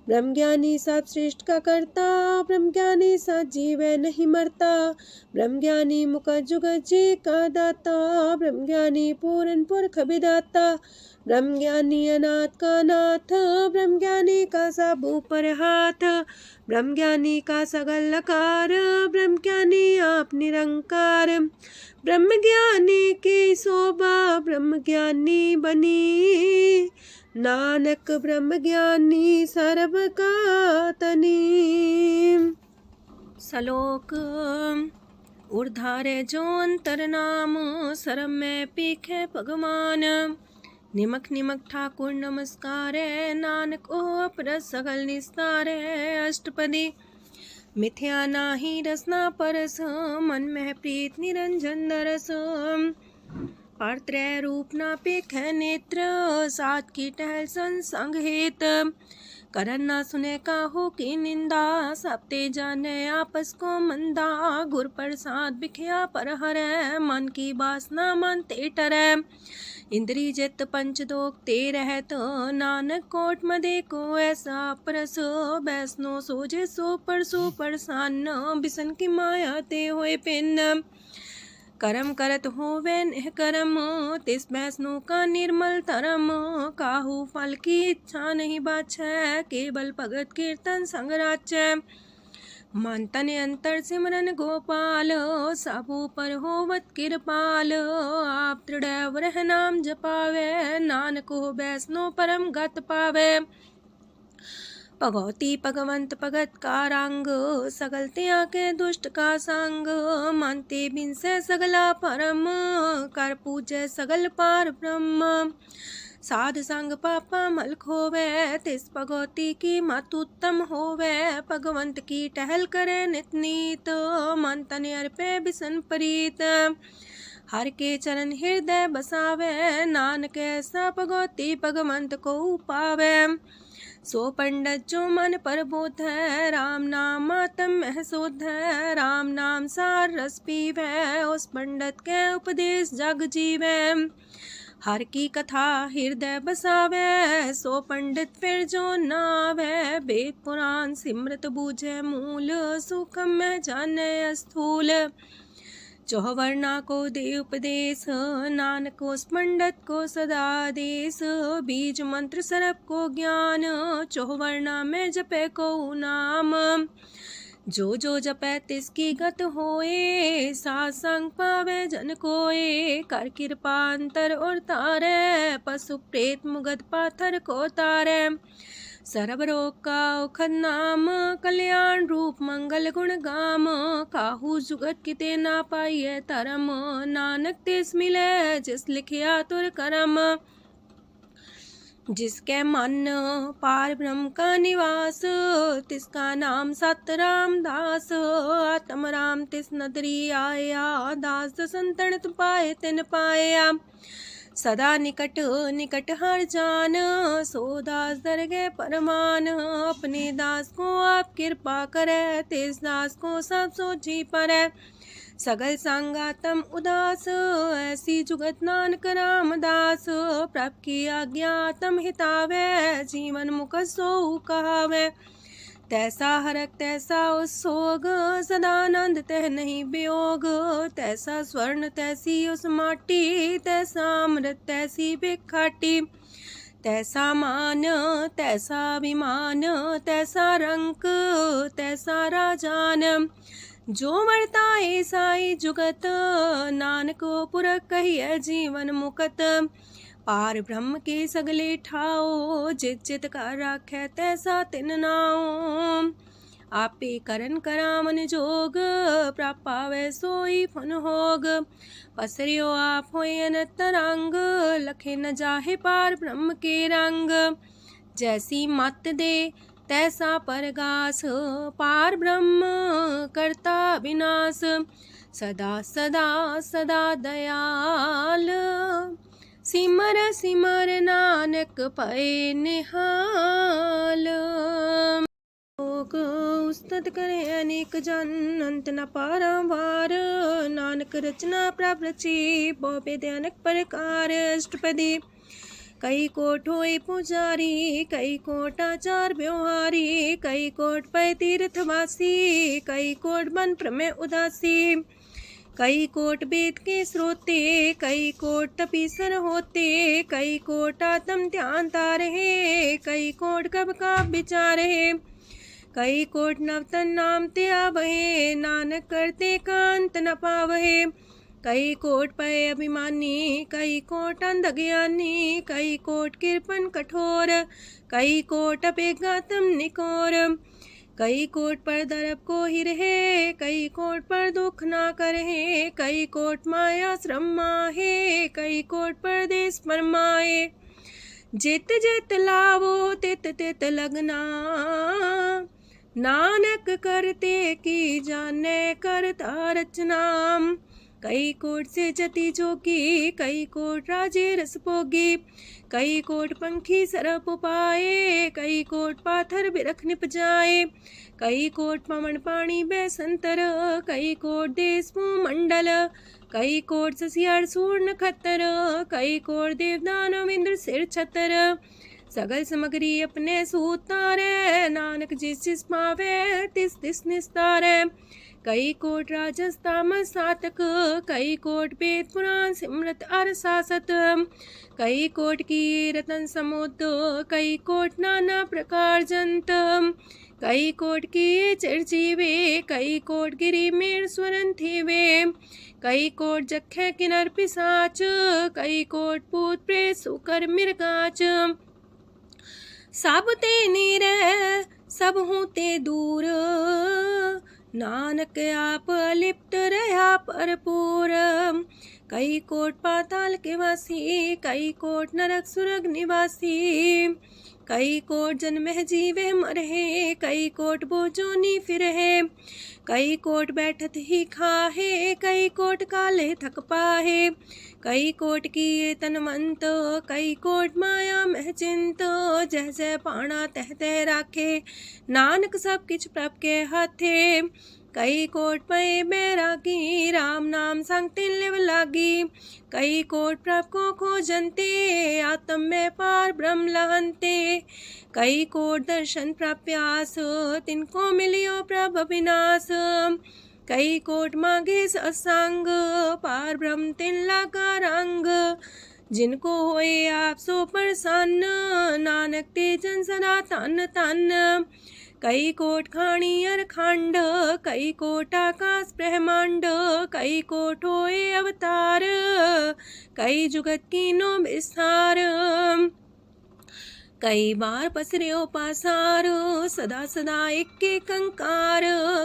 ब्रह्म ज्ञानी सब सृष्ट का करता, ब्रह्म ज्ञानी सत जीव नहीं मरता। ब्रह्म ज्ञानी मुख जुग जी का दाता, ब्रह्म ज्ञानी पूरन पुरख विदाता। ब्रह्म ज्ञानी अनाथ का नाथ, ब्रह्म ज्ञानी का सब ऊपर हाथ। ब्रह्म ज्ञानी का सगल लकार, ब्रह्म ज्ञानी आप निरंकार। ब्रह्म ज्ञानी की शोभा ब्रह्म ज्ञानी बनी, नानक ब्रह्म ज्ञानी सर्व का तनी। श्लोक उर्धारे जो अंतर नाम, सरम में पीखे भगवान। निमक निमक ठाकुर नमस्कार, नानक ओ अपर सगल निस्तार। अष्टपदी मिथ्या नाही रसना परस, मन में प्रीत निरंजन दरस। परत्रय रूप ना पेख नेत्र, सात की टहल संसंग हेत। करन ना सुने काहू की निंदा, सबते जाने आपस को मंदा। गुर प्रसाद बिखया पर हरै, मन की वासना मानते टरै। इंद्री जित पंच दोख ते रहत, नानक कोट मदे को ऐसा परस। बैसनो सोजे सो परसो परसान, बिसन की माया ते होए पिन। करम करत होवे नेह करम, तिस बैसनो का निर्मल धरम। काहू फल की इच्छा नहीं बाछै, केवल भगत कीर्तन संग राचै। मन तन अंतर सिमरन गोपाल, सबू पर होवत कृपाल। आप दृढ़ रह नाम जपावे, नानक हो बैसनो परम गत पावे। भगवती भगवंत भगत का रंग, सगल त्याग के दुष्ट का संग। मानते बिन से सगला परम, कर पूजे सगल पार ब्रह्म। साध संग पापा मल खोवे, तिस भगवती की मत उत्तम होवे। भगवंत की टहल करे नित नीत, मन तन अर्पे बिसन प्रीत। हर के चरण हृदय बसावे, नानक ऐसा भगवती भगवंत को पावे। सो पंडित जो मन पर बोध है, राम नाम आत्म में शोध है। राम नाम सार रस पीवे, उस पंडित के उपदेश जग जीवे। हर की कथा हृदय बसावे, सो पंडित फिर जो नावे। वेद पुराण सिमृत बूझे मूल, सूक्ष्म में जाने स्थूल। चौवर्णा को दे उपदेश, नानक उस पंडित को सदा देश। बीज मंत्र सरप को ज्ञान, चौवर्णा में जपे को नाम। जो जो जपे तिसकी गत होए, सासंग पावे जन कोए। कर कृपा अंतर और तारे, पशु प्रेत मुगध पाथर को तारे। सर्व रोग का औखद नाम, कल्याण रूप मंगल गुण गाम। काहू जुगत किते ना पाइये तरम, नानक तिस मिले जिस लिखिया तुर करम। जिसके मन पार ब्रह्म का निवास, तिसका नाम सत रामदास। आत्म राम तिस नदरी आया, दास संतन पाए तिन पाया। सदा निकट निकट हर जान, सो दास दरगह परमान। अपने दास को आप कृपा करे, तेज दास को सब सोची परै। सगल संगातम उदास, ऐसी जुगत नानक रामदास। प्रभ की आज्ञा तम हितावे, जीवन मुख सो कहावे। तैसा हरक तैसा उत्सोग, सदानंद तह नहीं वियोग। तैसा स्वर्ण तैसी उस माटी, तैसा अमृत तैसी बिखाटी। तैसा मान तैसा अभिमान, तैसा रंक तैसा राजान। जो वर्ताए साई जुगत, नानक पुरख कहिए जीवन मुकत। पार ब्रह्म के सगले ठाओ, जित जित कर राखै तैसा तिन नाओ। आपे करन करामन जोग, प्राप पावै सोई फन होग। पसरियो आप होय अनंत तरंग, लखे न जाहे पार ब्रह्म के रंग। जैसी मत दे तैसा परगास, पार ब्रह्म करता विनाश। सदा सदा सदा दयाल, सिमर सिमर नानक पए निहाल। लोक उस्तत करे अनेक जन, अंत न पारावार। नानक रचना प्रभ रची, बहु अनेक प्रकार। अष्टपदी कई कोट होए पुजारी, कई कोट आचार व्यवहारी। कई कोट पै तीर्थवासी, कई कोट बन प्रमेय उदासी। कई कोट वेद के स्रोते, कई कोट तपीसर होते। कई कोट आत्म ध्यान तारहे, कई कोट कब का विचार है। कई कोट नवतन नाम ते आवहे, नानक करते कांत न पावहे। कई कोट पय अभिमानी, कई कोट अंधज्ञानी। कई कोट कृपन कठोर, कई कोट अपेगातम निकोर। कई कोट पर दरब को ही रहे, कई कोट पर दुख ना करहे। कई कोट माया श्रम माहे, कई कोट परदेश फरमाए। जित जित लावो तित तित लगना, नानक करते की जाने करता रचना। कई कोट से जति जोगी, कई कोट राजे रस भोगी। कई कोट पंखी सरप पाए, कई कोट पाथर बिरख निप जाए। कई कोट पवन पानी बैसंतर, कई कोट देश मंडल। कई कोट ससियार सूर नखत्तर, कई कोट देवदानव इंद्र सिर छतर। सगल सामग्री अपने सूतारे, नानक जिस जिस पावे तिस तिस निस्तारे। कई कोट राजस तामस सातक, कई कोट वेद पुराण सिमरत अर सासत। कई कोट की रतन समुद्र, कई कोट नाना प्रकार जंत। कई कोट की चिरजीवे, कई कोट गिरी मेर स्वरन थीवे। कई कोट जखे किनर पिसाच, कई कोट पूत प्रेत सुकर मिर्गाच। सब ते नीर सब हूँ ते दूर, नानक आप अलिप्त रहा भरपूर। कई कोट पाताल के वासी, कई कोट नरक सुरग निवासी। कई कोट जन्म जीवे मरहे, कई कोट बोझोनी फिरहे। कई कोट बैठत ही खाहे, कई कोट काले थक पाहे। कई कोट की तनवंत, कई कोट माया मह चिंत। जह जह पाणा तह तह राखे, नानक सब किछ प्रभ के हाथे। कई कोट पए बैरागी, राम नाम संग तिन लिव लागी। कई कोट प्रभ को खोजंते, आत्म में पार ब्रह्म लहंते। कई कोट दर्शन प्रप्यास, तिनको मिलियो प्रभ अविनाश। कई कोट मांगे सत्संग, पार ब्रह्म तिन लागा रंग। जिनको होए आप सो प्रसन्न, नानक ते जन सदा तन तन। कई कोट खाणी अर खंड, कई कोट आकाश ब्रह्मांड। कई कोट होए अवतार, कई जुगत कीनो विस्तार। कई बार पसर्यो पासार, सदा सदा एक कंकार।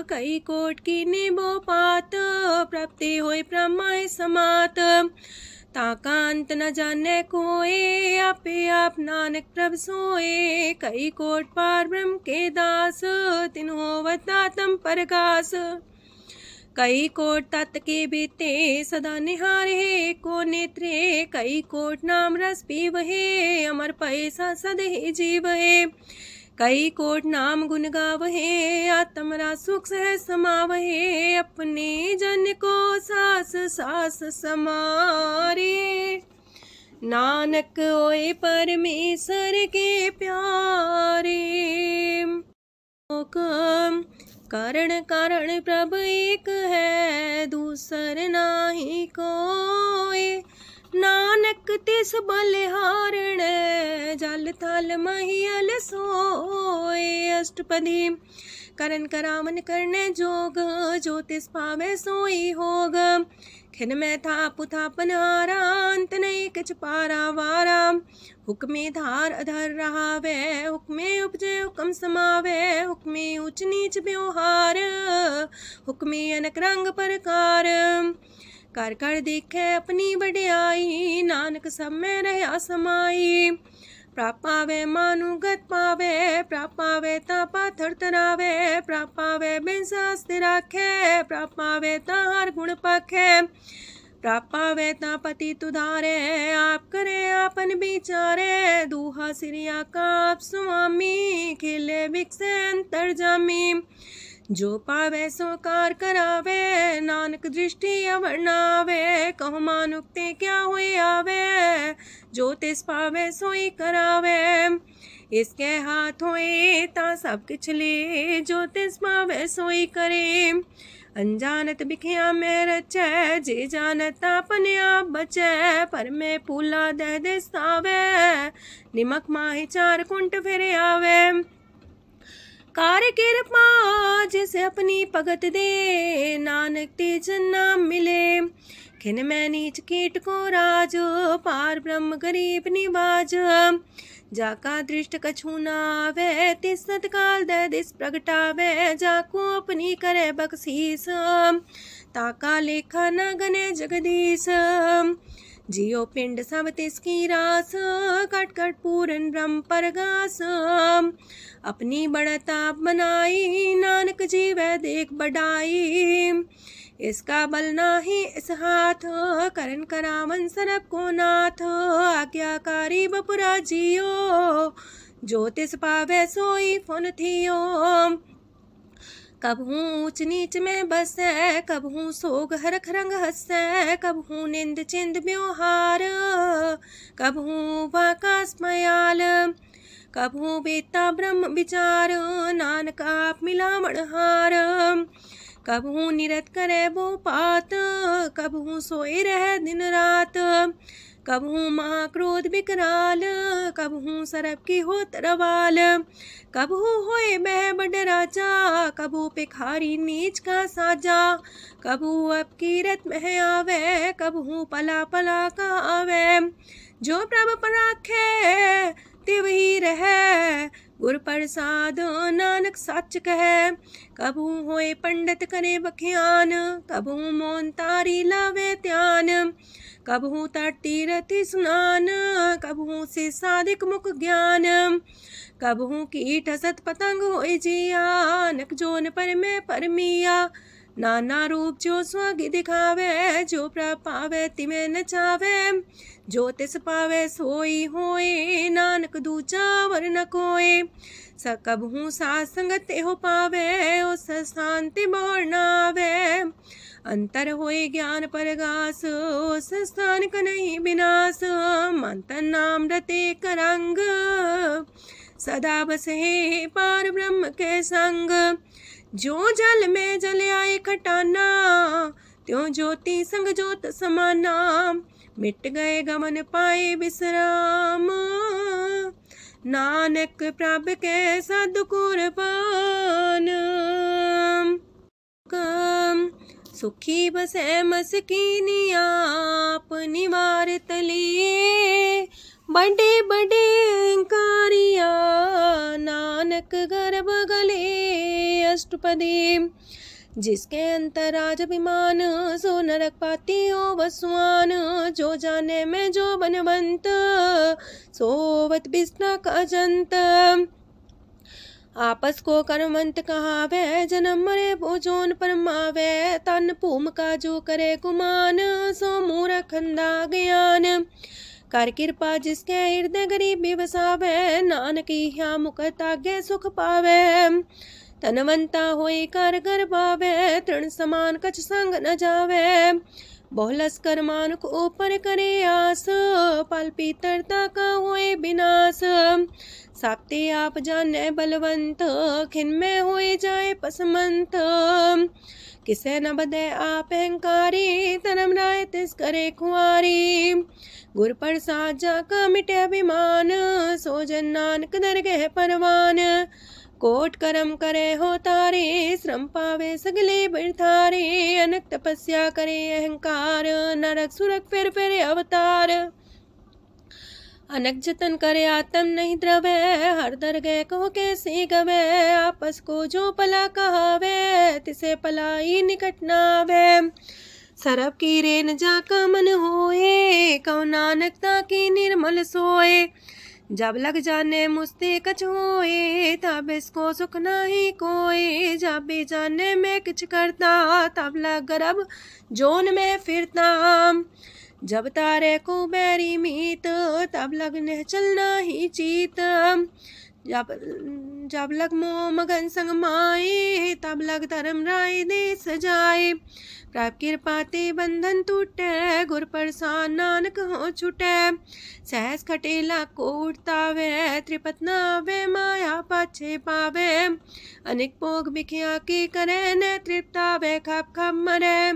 कई कोट की निबो पात, प्राप्ति होए प्रमाय समात। ताका अंत न जाने कोए, आपे आप नानक प्रभ सोए। कई कोट पार ब्रह्म के दास, तिन्हो वतातम परगास। कई कोट तत् के बीते सदा निहारे को नेत्रे, कई कोट नाम रस पीवहे अमर पैसा सदहि जीवहे, कई कोट नाम गुण गावहे आत्मरा सुख सह समावहे, अपने जन को सास सास समारे, नानक ओए परमेश्वर के प्यारे। कारण कारण प्रभ एक है दूसर नाही कोय, नानक तिस बलिहारण जल थल महियल सोय। अष्टपदी करन करावन करने जोग, जो तिस पावे सोई होग, खिन में थाप थापन हारा अंत नहीं किछ पारा वारा, हुक्मे धार अधर रहावे हुक्मे उपजे हुक्म समावे, हुक्मे ऊंच नीच व्यवहार हुक्मे अनक रंग प्रकार, कर कर देखे अपनी बड़ाई नानक सब में रहा समाई, प्राप पावे मानुगत पावे प्राप पावे ता पाथर तरावे, प्राप पावे बिन शास्त्र राखे प्राप पावे ता हर गुण पाखे, प्राप पावे ता पति तुधारे आप करे आपन विचारे, दूहा सिरिया का आप स्वामी खिले विकसे अंतर जामी, जो पावे सो कार करावे नानक दृष्टि अवर्णावे, कहु मानुक्ते क्या हुए आवे जो तिस पावे सोई करावे, इसके हाथ होए ता सब किछ ले जो तिस पावे सोई करे, अनजानत बिखिया में रचे जे जानत अपने आप बचे, पर में पूला दह दिस्तावे निमक माही चार कुंट फिर आवे, कार कृपा जिसे अपनी भगत दे नानक तेज नाम मिले, खिन में नीच कीट को राज पार ब्रह्म गरीब निवाज, जाका दृष्ट कछु न आवे तिस सतकाल दे दिस प्रगटावे, जाको अपनी करे बख्शीस ताका लेखा न गने जगदीश, जियो पिंड सब तिसकी रास कट कट पूरन ब्रह्म परगास, अपनी बढ़ता बनाई नानक जीवे देख बढ़ाई, इसका बल नाही इस हाथ करन करावन सरब को नाथ, आज्ञाकारी बपुरा जियो जो तिस पावे सोई फुन थियो, कबहू ऊंच नीच में बसे कबहू सोग हरख रंग हंसे, कबहू निंद चिंद व्यवहार कबहू वाकास मयाल, कबहू बेता ब्रह्म विचार नानक आप मिलावण हार, कबहू निरत करे वो पात कबहू सोए रह दिन रात, कबहू महाक्रोध विकराल कबहू सरब की हो तरवाल, कबहू होए बह बड़ राजा कबहू पिखारी नीच का साजा, कबहू अब कीरत में आवे कबहू पला पला का आवे, जो प्रभ पर राखे तिवही रहे गुर प्रसाद नानक सच कहे, कबहू होए पंडित करे बख्यान कबहू मौन तारी लावे ध्यान, कबहू तटी रति स्नान कबहू से साधिक मुख ज्ञान, कबहू कीट असत पतंग होए जिया नक जोन पर में परमिया, नाना रूप जो स्वाग दिखावे जो प्रभ पावे तिमें नचावे, जो तिस पावे सोई होए नानक दूजा वर न कोय, सकबहू साथ संगत हो पावे उस शांति बोर नावे, अंतर होए ज्ञान परगास उस स्थान का नहीं विनाश, मंतन नाम रते करंग सदा बसे पार ब्रह्म के संग, जो जल में जल आए खटाना त्यों ज्योति संग ज्योत समाना, मिट गए गमन पाए विश्राम नानक प्रभ के सद्कुर्बान, सुखी बसे मस्कीनी आप निवार तलिए, बड़े बड़े कारिया नानक गर्भ गले। अष्टपदी जिसके अंतराज अभिमान सो नरक पाती हो वसुआन, जो जाने में जो बनवंत सोवत बिस्ना का जंत, आपस को कर्मंत कहावे, जन्म मरे भोजोन परमावे। तन भूमिका जो करे गुमान, सो मूर्ख अंधा ज्ञान। कर कृपा जिसके हृदय गरीबी बसावे, नानक इहा मुख तागे सुख पावे। तनवंता होई कर घर पावे, तृण समान कछ संग न जावे। बहुलस कर मानुक ऊपर करे आस, पल पीतरता का होए विनाश। साप्ते आप जाने बलवंत, खिन में होए जाए पसमंत। किसे न बदे आप अहंकारी, धर्म राय तिस करे खुआरी। गुर प्रसाद जाका मिटे अभिमान, सो जन नानक दरगह परवान। कोट करम करे हो तारे, श्रम पावे सगले बिरथारे। अनक तपस्या करे अहंकार, नरक सुरक फिर अवतार। अनक जतन करे आत्म नहीं द्रवे, हर दरगह को कैसे गवे। आपस को जो पला कहावे, तिसे पलाई निकट नावे। सरब की रेन जाका मन होए, कौ नानक ताकी निर्मल सोए। जब लग जाने मुझते कछ होए, तब इसको सुख नाही कोई। जब भी जाने में किछ करता, तब लग गर्भ जोन में फिरता। जब तारे को बैरी मीत, तब लगने चलना ही चीत। जब लग मोह मगन संग माए, तब लग धर्म राय दे सजाए। प्रभ कृपा ते बंधन टूटे, गुर प्रसाद नानक हो छूटे। सहस खटेला को उठतावे, त्रिपत नावे माया पाछे पावे। अनेक भोग बिखिया की करे, न तृप्तावे खप खप मरे।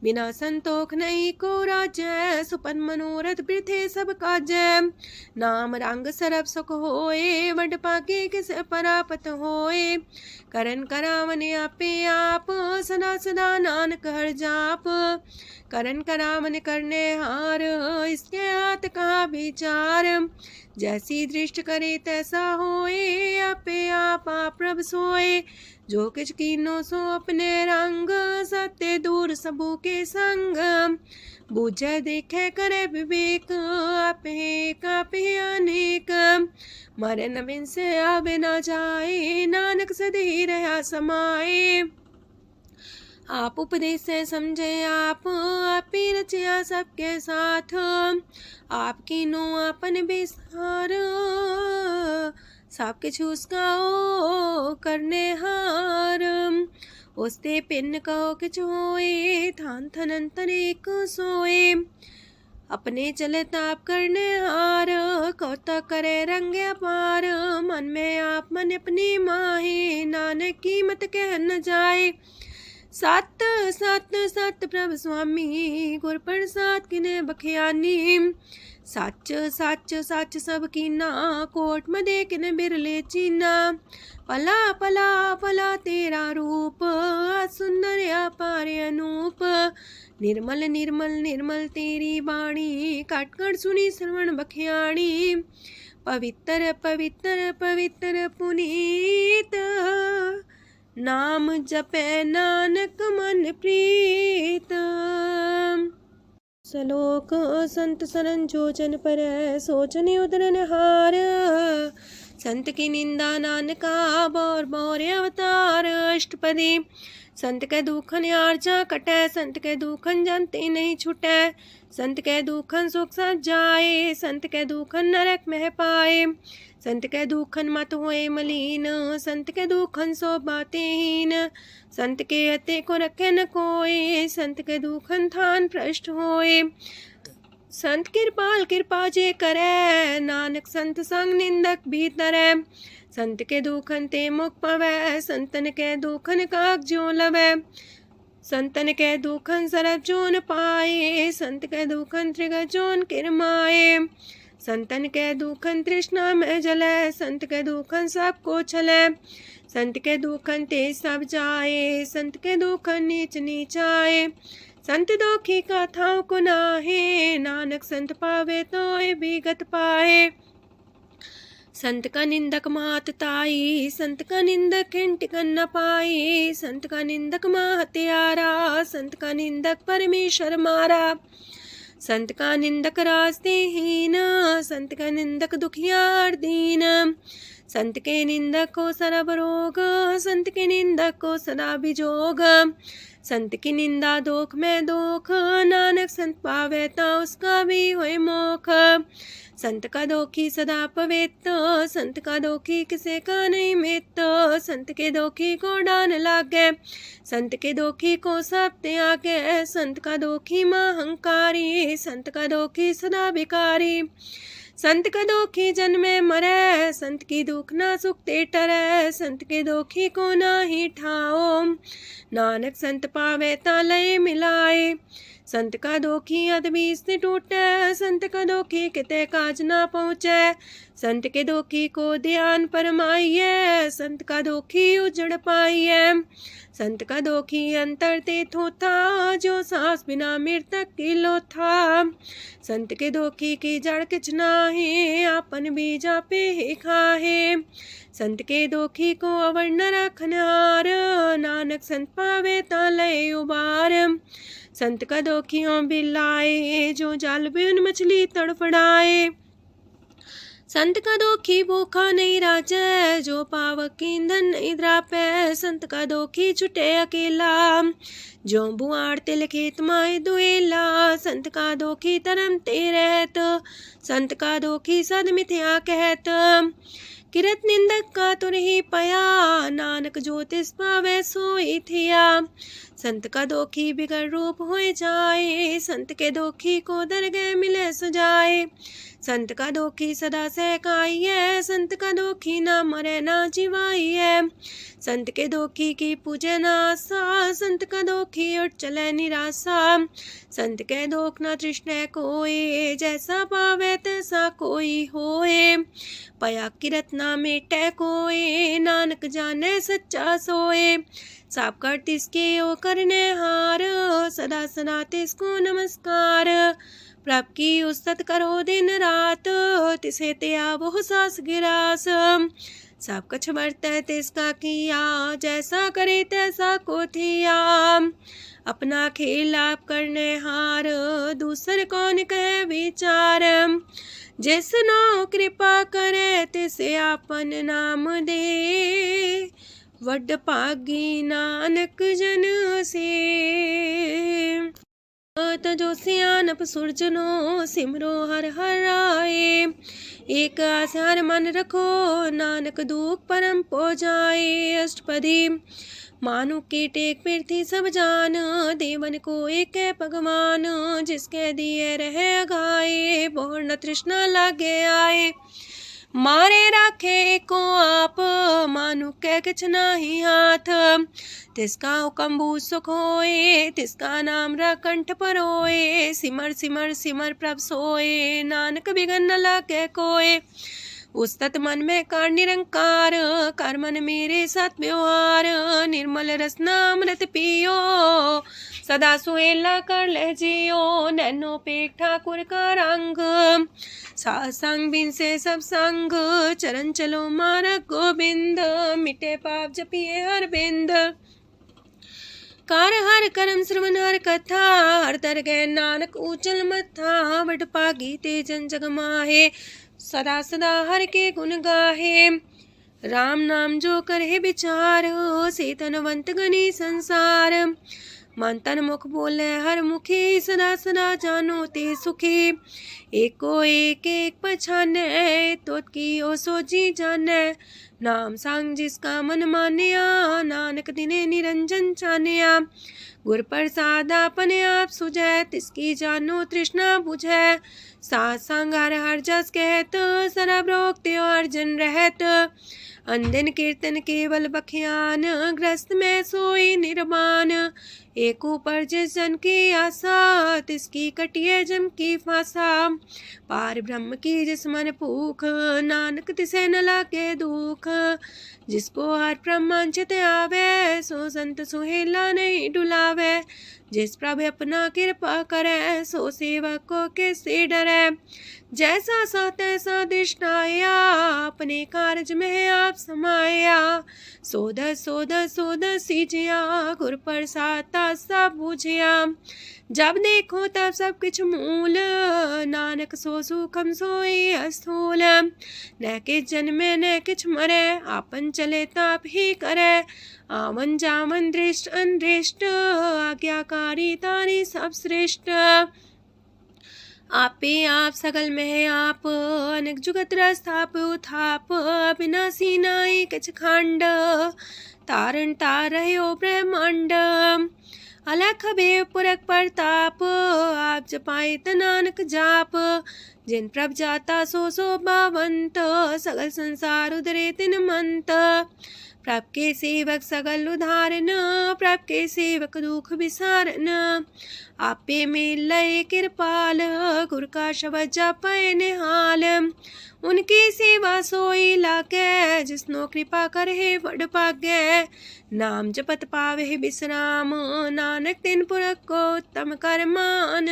बिना संतोख नहीं को राज्य, सुपन मनोरथ वृथे सब काजै। नाम रंग सरब सुख होए, वड पाके किस परापत होए। करन करावन आपे आप, सदा सदा नानक हर जाप। करन करावन करने हार, इसके हाथ का विचार। जैसी दृष्ट करे तैसा होए, आपे आप प्रभ सोए। जो किछ कीनो सो अपने रंग, सत्य दूर सबू के संग। बूझे देखे करे विवेक, आपे अनेक। मरे न बिन से आवे न जाए, नानक सदी रहा समाए। आप उपदेश से समझे आप ही रचिया सबके साथ। आपकी नो आपन बिसार, सब किछ उसका ओ करने हार। उसते पिन कहो किछ होए, थान थनंतर एक सोए। अपने चले ताप करने हार, कौतक करे रंग अपार। मन में आप मन अपनी माहे, नानक की मत कह न जाए। सत सत सत प्रभ स्वामी, गुर प्रसाद किने बखियानी। सच सच सच सब कीना, कोट मदे किने बिरले चीना। पला पला पला तेरा रूप, सुंदर अपार अनूप। निर्मल निर्मल निर्मल तेरी बाणी, काट कर सुनी श्रवण बखियाणी। पवित्र पवित्र पवित्र पुनीत, नाम जपे नानक मन प्रीत। सलोक संत सरन जोजन पर, सोचन उदरन हार। संत की निंदा नानका, बौर बौर अवतार। अष्टपदी संत के दुखन आर्जा कटै, संत के दुखन जानते नहीं छुटै। संत के दुखन सुख सज जाए, संत के दुखन नरक में पाए। संत के दुखन मत होए मलीन, संत के दुखन सो बातें हीन। संत के अते को रखे न कोई, संत के दुखन थान भ्रष्ट होए। संत कृपाल कृपा जे करे, नानक संत संग निंदक भीतरै। संत के दुखन ते मुख पवै, संतन के दुखन काग ज्यो लवै। संतन के दुखन सरब जोन पाए, संत के दुखन त्रिगत जोन किरमाए। संतन के दुखन तृष्णा में जलै, संत के दुखन सबको छलै। संत के दुखन ते सब जाए, संत के दुखन नीच नीचाए। संत दोखी का थाव को नाहे, नानक संत पावे तो विगत पाए। संत का निंदक मात ताई, संत का निंदक खिंटिकन न पाई। संत का निंदक माँ हत्यारा, संत का निंदक परमेश्वर मारा। संत का निंदक रास्ते हीन, संत का निंदक दुखियार दीन। संत के निंदक को सरब रोग, संत के निंदक को सदा बिजोग। संत की निंदा दोख में दोख, नानक संत पावे ता उसका भी होए मोख। संत का दोखी सदा पवित्र, संत का दोखी किसे का नहीं मित। संत के दोखी को डान लागे, संत के दोखी को सब त्यागे। संत का दोखी महंकारी, संत का दोखी सदा भिकारी। संत का दोखी जन्मे मरे, संत की दुख ना सुख ते टरे। संत के दोखी को ना ही ठाओ, नानक संत पावे ता लय मिलाए। संत का दोखी अदबी से टूटे, संत का दोखी किते काज ना पहुँचे। संत के दोखी को ध्यान परमाइए, संत का दोखी उजड़ पाइए। संत का दोखी अंतर ते थोथा, जो सांस बिना मृतक की लोथा। संत के दोखी की जड़ किछ नाहे, आपन बीजा पे ही खाहे। संत के दोखी को अवर न रखनहार, नानक संत पावे ता लय उबार। संत का दोखियों बिलाए, जो जाल बिन मछली तड़फड़ाए। संत का दोखी भूखा नहीं राजे, जो पावक ईंधन नहीं द्रापे। संत का दोखी छुटे अकेला, जो बुआड़ तिल खेत माए दुएला। संत का दोखी तरम ते रहत, संत का दोखी सद मिथ्या कहत। किरत निंदक का तुर ही पया, नानक जो तिस पावे सोई थिया। संत का दोखी बिगड़ रूप होए जाए, संत के दोखी को दरगह मिले सुजाए। संत का दोखी सदा सहकाइए, संत का दोखी ना मरे ना जीवाइए। संत के दोखी की पूजे ना आशा, संत का दोखी उठ चले निराशा। संत के दोख ना तृष्णा कोई, जैसा पावे तैसा कोई होए। पया किरत ना मेटे कोई, नानक जाने सच्चा सोए। साप कर तिसके ओ करने हार, सदा सदा तिसको नमस्कार। प्रभ की उस्तत करो दिन रात, तिसे त्या वो सास गिरास। सब कछ बरतै तिसका किया, जैसा करे तैसा को थिया। अपना खेल आप करने हार, दूसर कौन कहे विचार। जिसनो कृपा करे तिसे आपन नाम दे, वड पागी नानक जन से। जो सियानप सुरजनो, सिमरो हर हर आए। एक आसार मन रखो, नानक दुख परम पो जाए। अष्टपदी मानु के टेक पृथ्वी सब जान, देवन को एक है भगवान। जिसके दिए रहे अघाए, बोर न तृष्णा लागे आए। मारे राखे को आप, मानु के किछ नाही हाथ। तिसका हुक्म सुख होए, तिसका नाम रकंठ पर होए। सिमर सिमर सिमर प्रभ सोए, नानक बिगन न लागे कोय। उस्तत मन में कर निरंकार, कर मन मेरे साथ व्यवहार। निर्मल रसना अमृत पियो, सदा सुहेला कर ले जियो। नैनो पेट ठाकुर का रंग, सासंग बिन से सब संग। चरण चलो मारक गोविंद, मिटे पाप जपिए हर बिंद। कार हर करम श्रवण हर कथा, हर दरगह नानक ऊचल मथा। वड पागी ते जन जग माहे, सदा सदा हर के गुण गाहे। राम नाम जो करे विचार, से तनवंत गनी संसार। मन तन मुख बोले हर मुखी, सदा सदा जानो ते सुखी। एको एक एक पछाने, तो की ओ सोची जाने। नाम सांग जिसका मन मानिया, नानक दिने निरंजन चानिया। गुर प्रसाद अपने आप सुझै, तिसकी जानो तृष्णा बुझै। साथ संग हर हर जस कहत, सरब रोग त्यो अर्जन रहत। अंदिन कीर्तन केवल बख्यान, ग्रस्त में सोई निर्माण। एक ऊपर जिस जन की आशा, तिसकी कटिए जम की फांसा। पार ब्रह्म की जिस मन भूख, नानक तिसे न लागे दुख। जिसको हर प्रमांचित आवे, सो संत सुहेला नहीं डुलावे। जिस प्रभु अपना कृपा करे, सो सेवक को किससे डरे। जैसा सा तैसा दृष्टाया, अपने कारज में आप समाया। सोध सोध सोध सीजिया, गुर प्रसाद सब बूझिया। जब देखो तब सब किछ मूल, नानक सो सुखम सोई अस्थूल। न किछ जन्मे न किछ मरे, आपन चले ताप ही करे। आवन जावन दृष्ट अनदृष्ट, आज्ञाकारी तारी सब श्रेष्ठ। आपे आप सगल में आप, अनेक जुगत रस्थाप उथाप। अविनाशी नाई किछ खंड, तारण तार रह्यो ब्रह्मांड। अलख भेव पुरख प्रताप, आप जपाए नानक जाप। जिन प्रभ जाता सो शोभावंत, सगल संसार उधरे तिन मंत। प्रभ के सेवक सगल उधारन, प्रभ के सेवक दुख विसारन। आपे में लय कृपाल, गुर का शब्द जपै निहाल। उनकी सेवा सोई लागे, जिसनो कृपा करे वड पागे। नाम जपत पावे विश्राम, नानक तिन पुरख को उत्तम कर मान।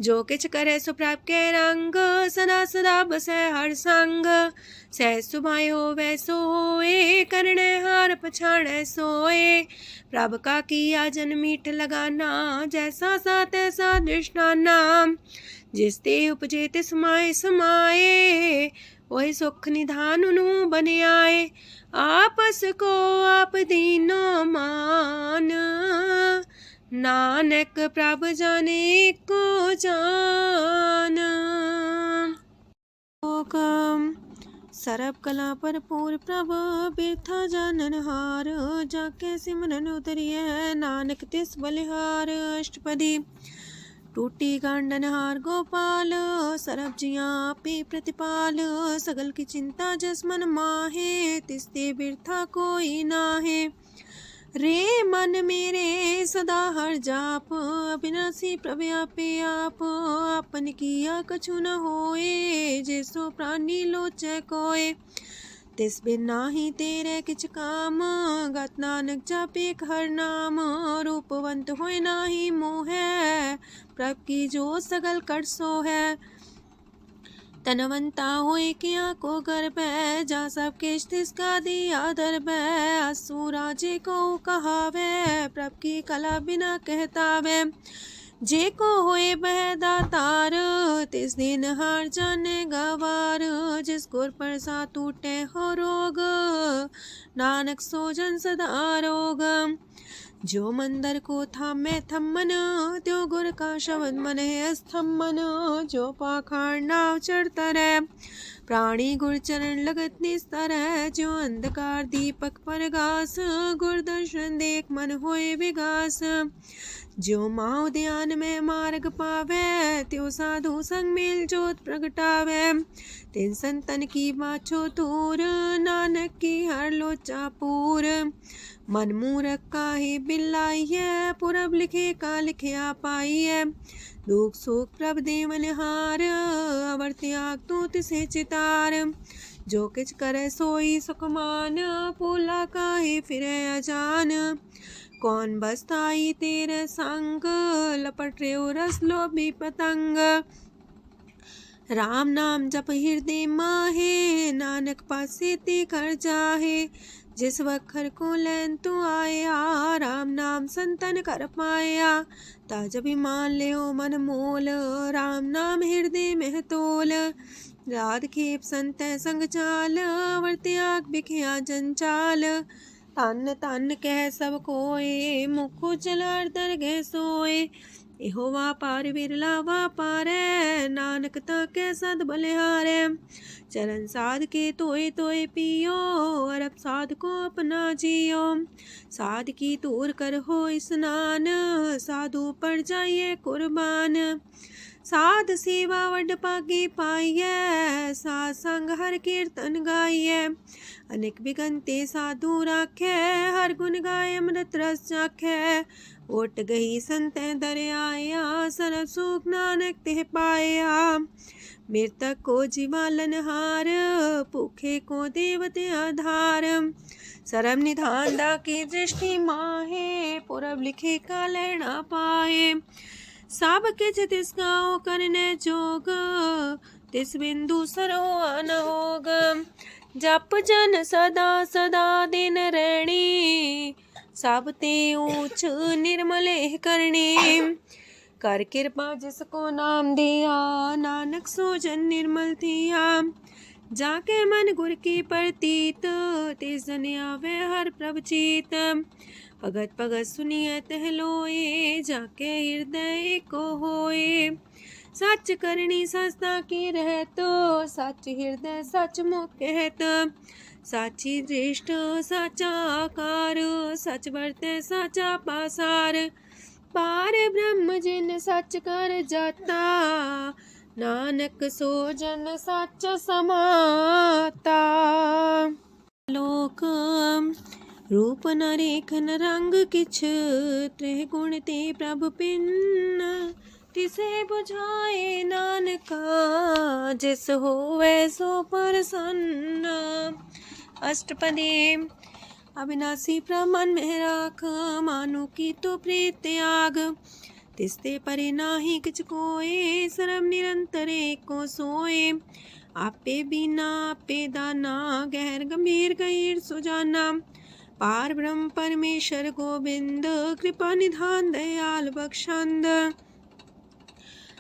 जो किछ करे सो प्रभ के रंग, सदा सदा बसै हर संग। सह सुभाए होवै सो होए, करणे हार पछाड़ै सोए। प्रभ का किया जन मीठ लगाना, जैसा सा तैसा दृष्टाना। जिस ते उपजे तिस माय समाए, वही सुख निधान उनु बन आए। आपस को आप दीनो मान, नानक प्रभ जाने को जान। सर्व कला पर पूर प्रभ, बिरथा जानन हार। जाके सिमरन उतरिय, नानक तिस बलिहार। अष्टपदी। टूटी गांडन हार गोपाल, सरब जिया पे प्रतिपाल। सगल की चिंता जस मन माहे, तिसते बिरथा कोई नाहे। रे मन मेरे सदा हर जाप, अविनाशी प्रभ आपे आप। आपन किया कछु न होए, जैसो प्राणी लोचै कोय। तिस बिन नाही तेरे किछ काम, गत नानक जापे हर नाम। रूपवंत होय नाही मोह, प्रभ की जो सगल कर सो है। तनवंता होए किया को गर्भ, जा सब किछ तिसका दिया दर्ब। असुराजे को कहावे, प्रभ की कला बिना कहतावे। जे को होए बह दातार, तिस दिन हार जाने गवार। जिस गुर प्रसाद टूटे हो रोग, नानक सो जन सदा रोग। जो मंदर को थामे थम्मन, त्यो गुर का शब्द मन है स्तम्भन। जो पाखाड़ नाव चढ़ता रहे, प्राणी गुर चरण लगत निस्तर है। जो अंधकार दीपक पर घास, गुर दर्शन देख मन होए विगास। जो माओ ध्यान में मार्ग पावे, त्यो साधु संग मेल जोत प्रगटावे। तिन संतन की बाछो तूर, नानक की हर लोचा पूर। मन मूरख काहे बिलाइए, पुरब लिखे का लिखिया पाइए। दुख सुख प्रभ देवन हार, अवर त्याग तू तिसे चितार। जो किछ करे सोई सुखमान, पोला काहे फिरे अजान। कौन बसताई तेरे संग, लपट रे रस लोभी पतंग। राम नाम जप हृदय माहे, नानक पासे ते कर जाहे। जिस वखर को लैन तू आया, राम नाम संतन कर पाया। ताज अभिमान ले मन मोल, राम नाम हृदय में तोल। राध खेप संत संग चाल, वर त्याग बिखिया जंचाल। तन तन कह सब कोय, मुखो चलार दरगह सोए। एहो वापार विरला वापारै, नानक ताके सद बलिहारै। चरण साध के तोय तोय पियो, अरब साध को अपना जियो। साध की तूर कर हो स्नान, साधु पर जाइए कुर्बान। साध सेवा वड पागे पाइए, साध संग हर कीर्तन गाइए। अनेक बिगंते साधु राखे, हर गुण गाय अमृत रस चाखे। ओट गई संत दर आया, सरब सुख नानक तेह पाया। मृतक को जीवालन हार, भूखे को देवते आधार। सरब निधान की दृष्टि माहे, पुरब लिखे का लेना पाए। सब किछ तिस गाओ करने जोग, तिस बिंदु सरो न होग। जप जन सदा सदा दिन रैणी, सब ते ऊंच निर्मले करणी। कर कृपा जिसको नाम दिया, नानक सो जन निर्मल थिया। जाके मन गुर की प्रतीत, तिस जन आवे हर प्रभ चीत। भगत भगत सुनिए तह लोए, जाके हृदय को होए। सच करनी सस्ता की रहत, सच हृदय सच मुख कहत। साची दृष्ट साचा आकार, सच बरते साचा पासार। पार ब्रह्म जिन सच कर जाता, नानक सो जन सच समाता। लोक रूप न रेखन रंग किछ, त्रिह गुण ते प्रभ पिन। तिसे बुझाए नानका, जिस होवे सो प्रसन्न। अष्टपदी। अविनाशी प्रमन में राख, मानो की तो प्रीत त्याग। तिसते परे नाही किछ कोय, सर्व निरंतर एको सोए। आपे बिना आपे दाना, गहर गंभीर गहीर सुजाना। पार ब्रह्म परमेश्वर गोविंद, कृपा निधान दयाल बख्शंद।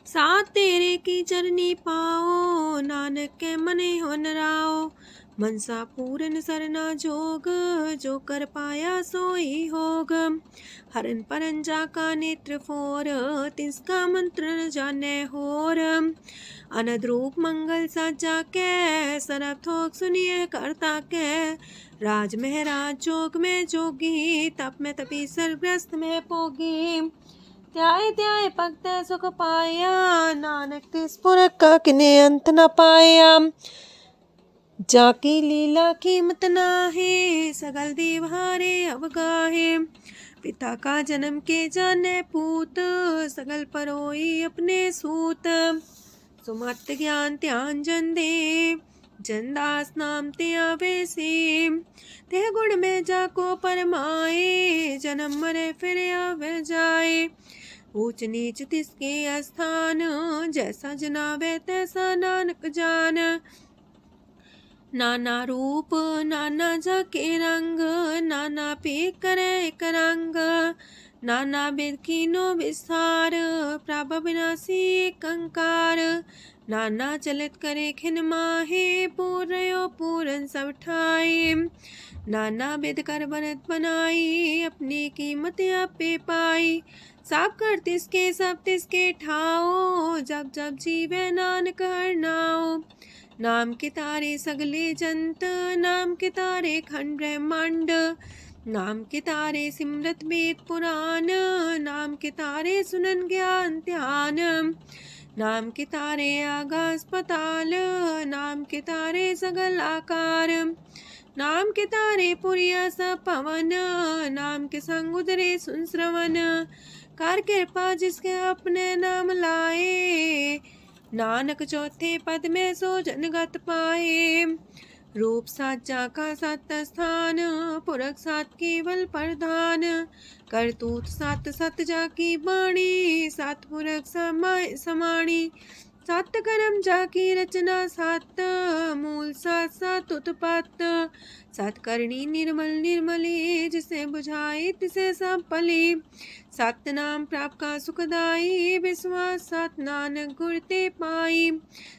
साथ तेरे की चरनी पाओ, नानक के मने हो नराओ। मनसा पूरन सरना जोग, जो कर पाया सोई होग। हरन परन जाका नेत्र फोर, तिसका मंत्र न जाने होर। अनद रूप मंगल साजा के, सरब थोक सुनिए करता के। राज महराज जोग में जोगी, तप में तपी सर्वग्रस्त में पोगी। त्याय त्याय भक्त सुख पाया, नानक तिस पुरख का किने अंत न पाया। जाकी लीला कीमत नाहे, सगल देव हारे अवगाहे। पिता का जन्म के जाने पूत, सगल परोई अपने सूत। सुमत ज्ञान ध्यान जन दे, जनदास नाम ते आवे से। ते गुण में जाको परमाए, जन्म मरे फिर आवे जाए। ऊंच नीच तिसके स्थान, जैसा जनावे तैसा नानक जान। नाना रूप नाना जाके रंग, नाना पे करे एक रंग। नाना विध कीनो विस्तार, प्रभ विनाशी एक अंकार। नाना चलित करे खिन माहे, पूर्यो पूरन सब ठाए। नाना विध कर बनत बनाई, अपनी कीमत आपे पाई। सब कर तिसके सब तिसके ठाओ, जब जब जीवे नानक हर नाओ। नाम के तारे सगले जंत, नाम के तारे खंड ब्रह्मांड। नाम के तारे सिमरत वेद पुराण, नाम के तारे सुनन ज्ञान ध्यान। नाम के तारे आकाश पताल, नाम के तारे सगल आकार। नाम के तारे पुरिया सब पवन, नाम के संग उदरे सुन श्रवण। कर कृपा जिसके अपने नाम लाए, नानक चौथे पद में सो जनगत पाए। रूप साचा का सत स्थान, पुरख सात केवल प्रधान। करतूत सात सत जाकी बाणी, सात पुरख समाय समाणी। सात कर्म जाकी रचना सात, मूल सात सात उत्पत्त। सात करणी निर्मल निर्मली, जिसे बुझाई तिसे सब पली। सत नाम प्राप्त का सुखदाई, विश्वास सत नानक गुर ते पाई।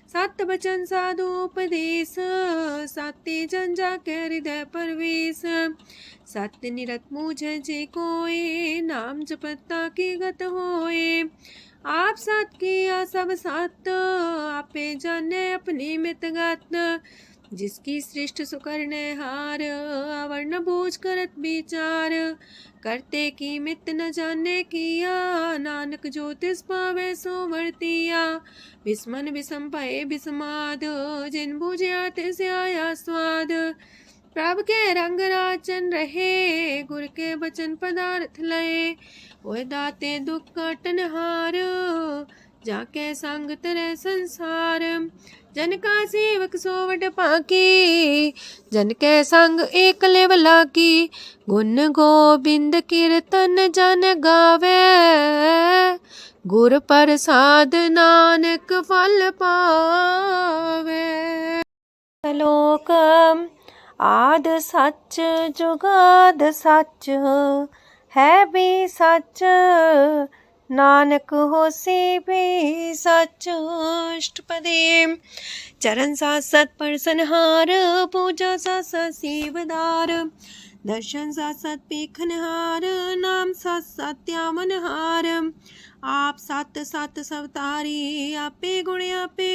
सत वचन साधु उपदेश, सत्य जन जाके हृदय परवेश। सत्य निरत मुझे जे कोय, नाम जपता की गत होए। आप सत किया सब सत, आपे जाने अपनी मित गत। जिसकी सृष्टि सुकरने हार, अवर्ण बूझ करत विचार। करते की मित न जाने किया, नानक ज्योतिष पावे सो वर्तिया। विस्मन विषम भय विस्माद, जिन बुझिया तिस आया स्वाद। प्रभ के रंग राचन रहे, गुर के बचन पदार्थ लय। ओए दाते दुख काटन हार, जाके संग तरह संसार। जन का सेवक सोवट पाकी, जन के संग एक लेवला की। गुण गोबिंद कीर्तन जन गावे, गुर प्रसाद नानक फल पावे। श्लोक आद सच जुगाद सच, है भी सच नानक होसी भी सच। अष्टपदी चरण साथ सत परसनहार, पूजा साथ साथ सेवदार। दर्शन साथ साथ पेखनहार, नाम साथ साथ त्यामनहार। आप सत सत सवतारी, आपे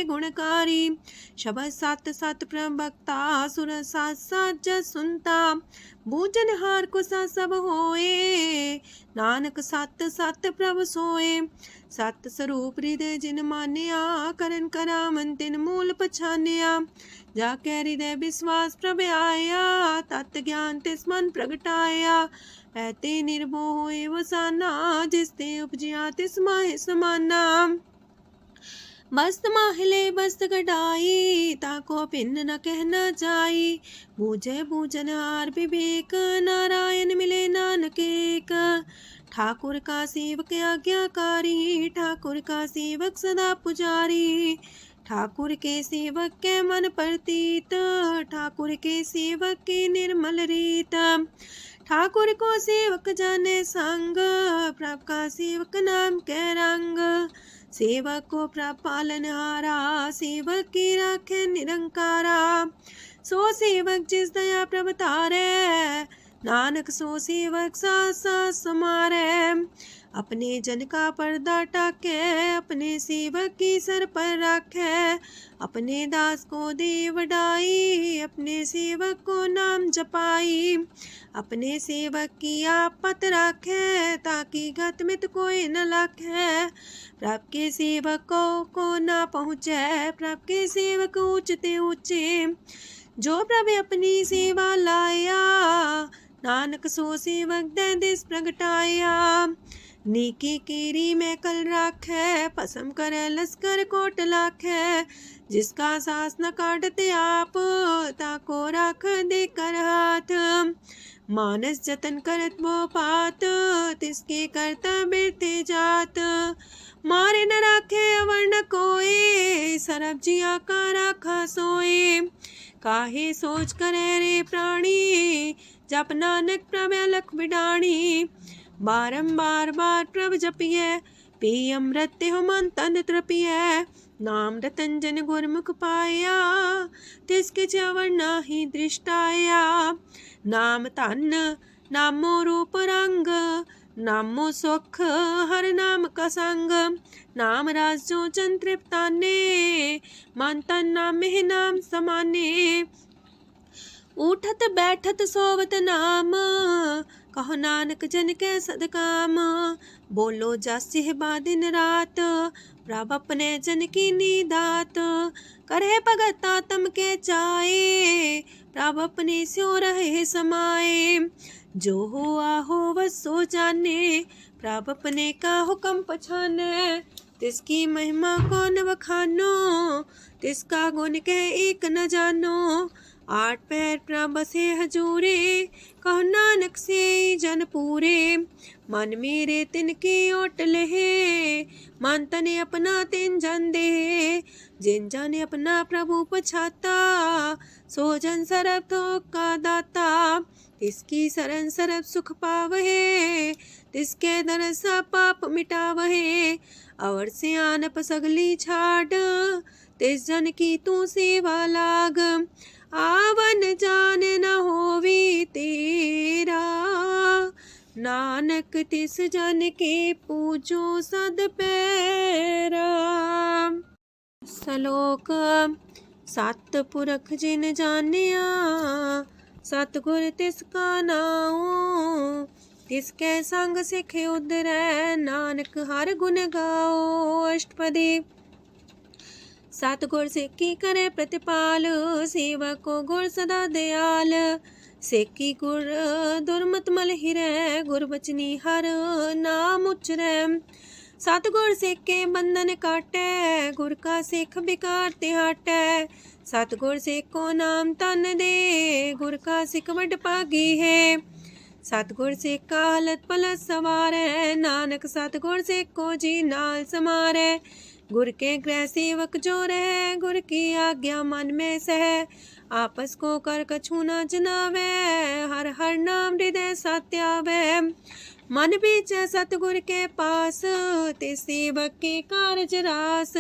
गुणकारी। शबद सत सत प्रभक्ता, सुर साथ साथ जस सुनता। बूझनहार को सा सब होए, नानक सत सत प्रभ सोए। सत स्वरूप हृदय जिन मानिया, करन करामन तिन मूल पछानिया। जाके हृदय विश्वास प्रभ आया, तत् ज्ञान तिस मन प्रगटाया। ऐते निर्भो होए वसाना, जिसते उपजिया तिस माहि समाना। मस्त माहिले बस्त कटाई, ताको भिन्न न कहना जाई। बूझे बूझनहार विवेक, नारायण मिले नानक एक। ठाकुर का सेवक आज्ञाकारी, ठाकुर का सेवक सदा पुजारी। ठाकुर के सेवक के मन प्रतीत, ठाकुर के सेवक की निर्मल रीत। ठाकुर को सेवक जाने संग, प्रभ का सेवक नाम के रंग। सेवक को प्रभ पालनहारा, सेवक की राखे निरंकारा। सो सेवक जिस दया प्रभ तारे, नानक सो सेवक साथ साथ समारे। अपने जन का पर्दा टाके, अपने सेवक की सर पर राखे। अपने दास को दे वडाई, अपने सेवक को नाम जपाई। अपने सेवक की आपत राखे, ताकि गत मित कोई न लाखे। प्रभ के सेवकों को ना पहुँचे, प्रभ के सेवक ऊंचते ऊंचे। जो प्रभ अपनी सेवा लाया, नानक सो सेवक दे दिस प्रगटाया। नीकी कीरी में कल राखे, पसम करे लश्कर कोट लाखे। जिसका सास न काटते आप, ताको राख दे कर हाथ। मानस जतन करत वो पात, तिसके करता बिरते जात। मारे न राखे अवर न कोई, सरब जिया का राखा सोए। काहे सोच करे रे प्राणी, जप नानक प्रभ अलख बिडाणी। बारंबार बार प्रभ जपिए, पी अमृत हो मन तन तृपिए। नाम रतन जन गुरमुख पाया, तिसके चवर नाही दृष्टाया। नाम धन नामो रूप रंग, नामो सुख हर नाम का संग। नाम राज जो जन तृप्ताने, मन तन नाम में नाम समाने। उठत बैठत सोवत नाम, कहो नानक जन के सदकाम। बोलो जस बा दिन रात, प्रभ अपने जन की नीदात। करे भगत आत्म के चाए, प्रभ अपने स्यो रहे समाए। जो हो आहो वसो जाने, प्रभ अपने का हुक्म पछाने। तिसकी महिमा कौन बखानो, तिसका गुण के एक न जानो। आठ पैर प्रभ बसे हजूरे, कहो नानक से जन पूरे। मन मेरे तिनकी ओट लहे, मन तने अपना तिन जन दे। जिन जन अपना प्रभु पछाता, सो जन सरब थोक का दाता। तिसकी शरण सरब सुख पावहे, तिसके दरसा पाप मिटावहे। अवर से आनप सगली छाड़, तिस जन की तू सेवा लाग। आवन जान न होवी तेरा, नानक तिस जन के पूजो सद पैरा। श्लोक सत पुरख जिन जानिया, सतगुर तिसका नाओ। तिसके संग सिख उधरै, नानक हर गुण गाओ। अष्टपदी सतगुर सिक्की करे प्रतिपाल, सेवक को गुर सदा दयाल। सेकी गुर दुर्मत मल हिरै, गुर बचनी हर नाम उचरै। सतगुर सिख के बंधन काटै, गुर का सिख बिकार ते हटै। सतगुर सिख को नाम तन दे, गुर का सिख वड भागी है। सतगुर सिख का हलत पलत सवारै, नानक सतगुर सिख को जी नाल समारै। गुर के गृह सेवक जो रहे, गुर की आज्ञा मन में सह। आपस को कर कछु न जनावै, हर हर नाम हृदय सत्यावै। मन बीच सतगुर के पास, ते सेवक के कारज रास।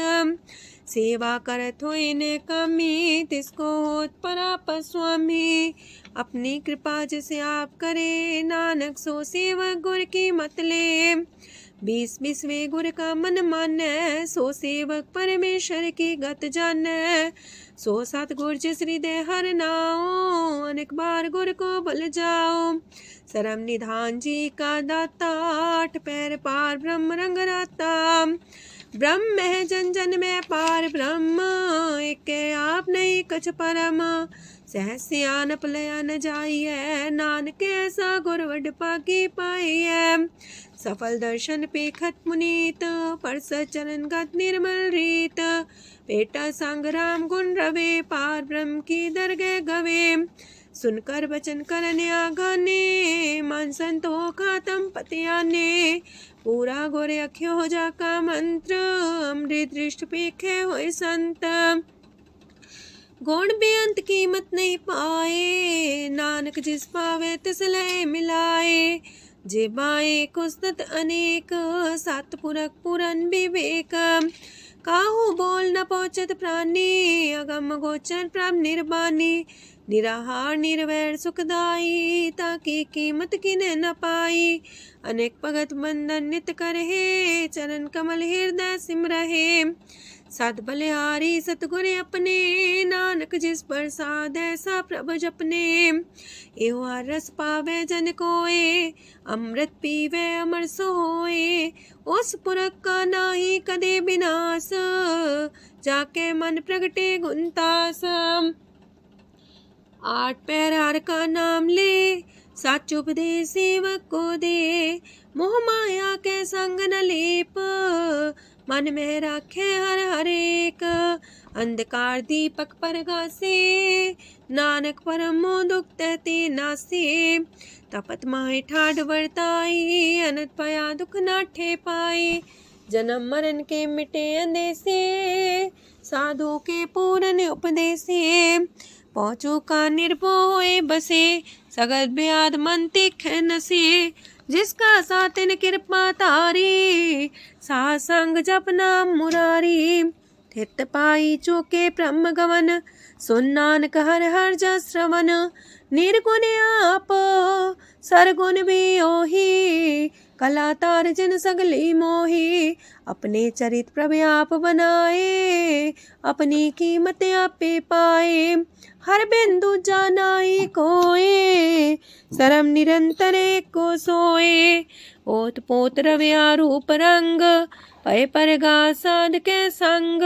सेवा करत होए ने कामी, तिसको होत पराप स्वामी। अपनी कृपा जिसे आप करे, नानक सो सेवक गुर की मत ले। 20 गुर का मन मानै, सो सेवक परमेश्वर की गत जानै। सो सतगुर जिस हृदय हर नाओ, अनेक बार गुर को बल जाओ। सरम निधान जी का दाता, 8 पैर पार ब्रह्म रंग राता। ब्रह्म है जन जन में पार ब्रह्म, एक आप नहीं कछ परम। सहस सियानप लया न जाइए, नानक ऐसा गुर वड पागी पाइए। सफल दर्शन पेखत मुनीत, परस चरण गत निर्मल रीत। बेटा संग राम गुण रवे, पार ब्रह्म की दरगह गवे। सुनकर बचन करन आगाने, मन संतोष खातम पतियाने। पूरा गोरे अख्यो हो जाका मंत्र, अमृत दृष्ट पेखे होए संत। गुण बेअंत कीमत नहीं पाए, नानक जिस पावे तिस लय मिलाए। जेबाए कुस्तत अनेक, सतपुरख पुरन विवेक। काहू बोल न पहुँचत प्राणी, अगम गोचर प्रभ निर्बानी। निराहार निर्वैर सुखदाई, ताकि कीमत किने न पाई। अनेक भगत बंधन नित करहे, चरण कमल हृदय सिमरहे। सत बलिहारी सतगुर अपने, नानक जिस प्रसाद ऐसा प्रभ जपने। एहो रस पावे जन कोय, अमृत पीवे अमर सोए। उस पुरख का नाही कदे विनाश, जाके मन प्रगटे गुणतास। 8 पैर हर का नाम ले, सच उपदेश सेवक को दे। मोह माया के संग न लेप, मन में राखे हर हरेक। अंधकार दीपक परगासे, नानक परम मोह दुख तहते नासे। तपत माहे ठाड वर्ताई, अनत पया दुख नाठे पाए। जन्म मरण के मिटे अंदेसे, साधु के पूरन उपदेसे। पहुँचो का निर्भय बसे, सगत ब्याद मन तिख नसे। जिसका सातिन कृपा तारी, सासंग जप नाम मुरारी। थित पाई चूके ब्रह्म गवन, सुन नानक हर हर जस श्रवण। निर्गुण आप सरगुण भी ओही, कला तार जिन सगली मोही। अपने चरित प्रभु आप बनाए, अपनी कीमत आपे पाए। हर बिंदु जानाई कोए, सरम निरंतर को सोए। ओत पोत रव्या रूप रंग, पय परगा साध के संग।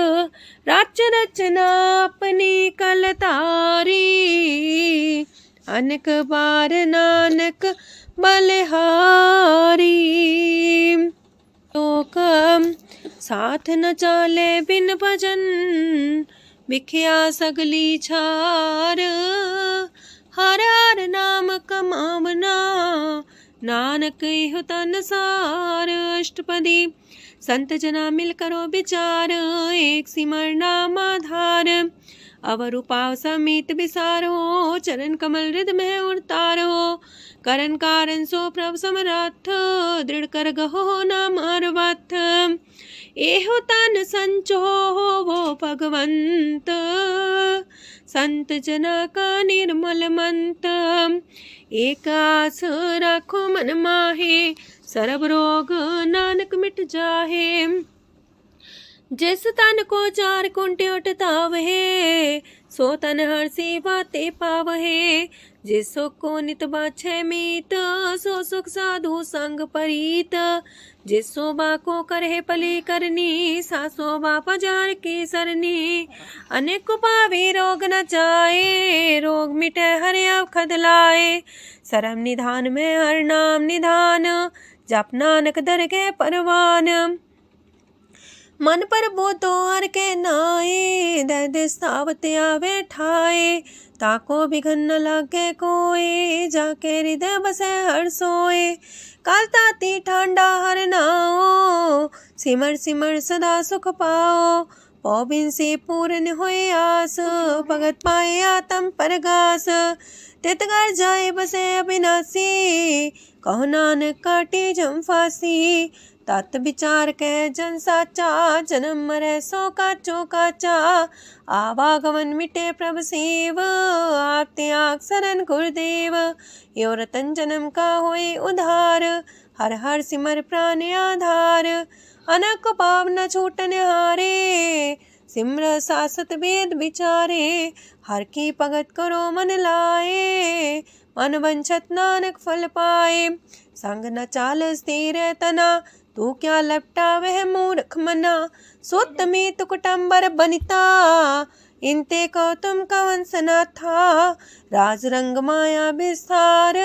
राच रचना अपनी कलतारी, अनेक बार नानक बलिहारी। लोक साथ न चाले बिन भजन, बिखिया सगली छार। हर हर नाम कमावना, नानक इह तन सार। अष्टपदी संत जना मिल करो विचार, एक सिमर नाम आधार। अवर उपाव समीत विसारो, चरण कमल हृदय में उतारो। करण कारण सो प्रभ समरथ, दृढ़ कर गहो नाम अर्वथ। एहो तन संचो वो भगवंत, संत जना का निर्मल मंत। एक आस राखो मन माहे, सर्व रोग नानक मिट जाहे। जिस तन को 4 कुंटे उठतावहे, सो तन हर सेवा ते पावहे। जिस सुख को नित बाछे मीत, सो सुख साधु संग परीत। जिस शोभा को करहे पली करनी, सा शोभा पजार की सरनी। अनेक पावे रोग न जाए, रोग मिटे हरे अवखद लाए। सरम निधान में हर नाम निधान, जप नानक दरगह परवान। मन पर बोधो हर के नाए, दे सावत आवे ठाए। ताको बिघन न लागे कोए, जाके हृदय बसे हर सोए। काल ताती ठांडा हर नाओ, सिमर सिमर सदा सुख पाओ। पौबिन से पूर्ण होए आस, भगत पाए आत्म परगास। तितगर जाए बसे अविनाशी, कहो नानक काटे जम फांसी। तत् विचार कह जन साचा, जन्म मरै सो काचो काचा। आवागमन मिटे प्रभ सेव, आप त्याग शरण गुरुदेव। यो रतन जन्म का होए उधार, हर हर सिमर प्राण आधार। अनक पाप न छूटन हारे, सिमर सासत वेद विचारे। हर की भगत करो मन लाए, मन वंछत नानक फल पाए। संग न चाल स्थिर तना, तू क्या लपटा वह मूर्ख मना। सुत में तु कुटुम्बर बनिता, इनते को तुम कवन सना था। राज रंग माया विस्तार,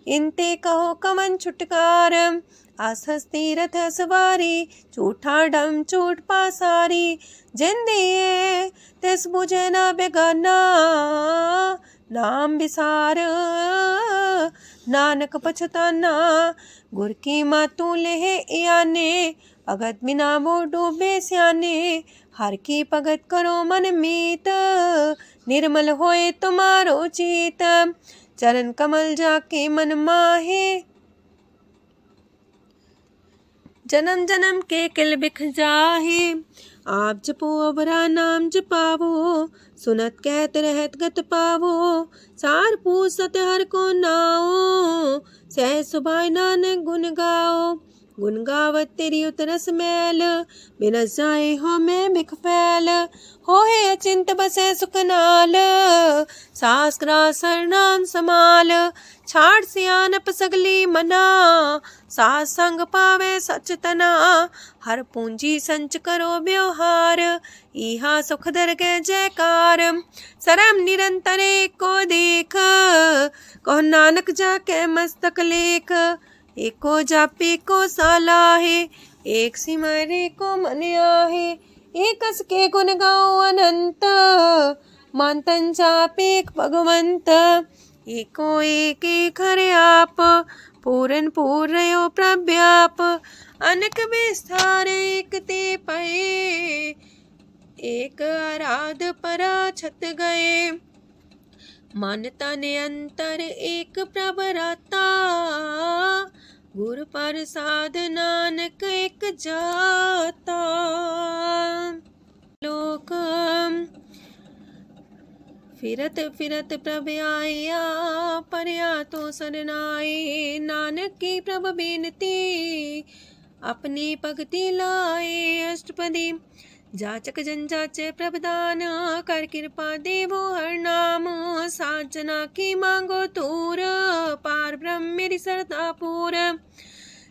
इनते कहो कवन छुटकार। आसस तीरथ सवारी, झूठा डम झूठ पासारी। जिन दिए तिस बुझे न बेगाना, नाम विसार नानक पछताना। गुर की मातू लेहे याने, भगत बिना वो डूबे स्याने। हर की भगत करो मन मीत, निर्मल होए तुम्हारो चित। चरण कमल जाके मन माहे, जन्म जन्म के किल बिख जाहे। आप जपो अवरा नाम जपावो, सुनत कहत रहत गत पावो। सार पूछ सत हर को नाओ, सह सुभाय नानक गुण गाओ। गुण गावत तेरी उतरस मैल, बिनस जाए हो मैं बिख फैल। हो है अचिंत बसे सुखनाल, सास ग्रास हर नाम समाल। छाड़ सियानप सगली मना, सास संग पावे सच तना। हर पूंजी संच करो व्यवहार, इहा सुख दर के जयकार। सरम निरंतर को देख, कहो नानक जाके मस्तक लेख। एको जापे को सालाहे, एक सिमरे को मन आहे। एकस के गुण गाओ अनंत, मानतन जापे भगवंत। एको एक एक हरे आप, पूरन पूर्णयो प्रव्याप। अनक विस्तार एक ते पए, एक आराध परा छत गए। मन तन अंतर एक प्रभ राता, गुर प्रसाद नानक एक जाता। लोक फिरत फिरत प्रभ आया, परया तो सरनाए। नानक की प्रभ बेनती, अपनी भगति लाए। अष्टपदी जाचक जन जाचे प्रभदान, कर कृपा देवो हर नाम। सात जना की मांगो तूर, पार ब्रह्म मेरी सरदा पूर।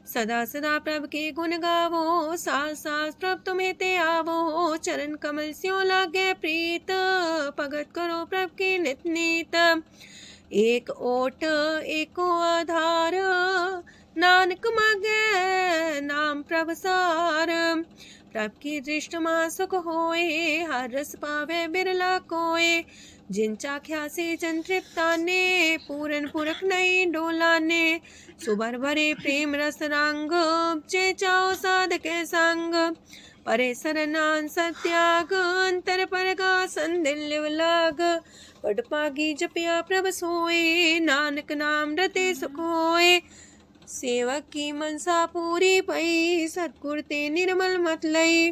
सदा सदा प्रभ के गुण गावो, सास सास प्रभ तुम्हें ते आवो। चरण कमल स्यों लागे प्रीत, भगत करो प्रभ के नित नीत। एक ओट एको आधार, नानक मांगे नाम प्रभ सार। प्रभ की दृष्टि मां सुख होए, हर रस पावे बिरला कोय। जिन चाख्या से जन तृप्ताने, पूरन पुरख नहीं डोलाने। सुबर भरे प्रेम रस रंग, जे चाओ साधके संग। परे सरनान सत्याग, अंतर परगा संदिल लाग। पट पागी जपिया प्रभ सोए, नानक नाम रते सुख होए। सेवक की मनसा पूरी पई, सतगुर ते निर्मल मत लई।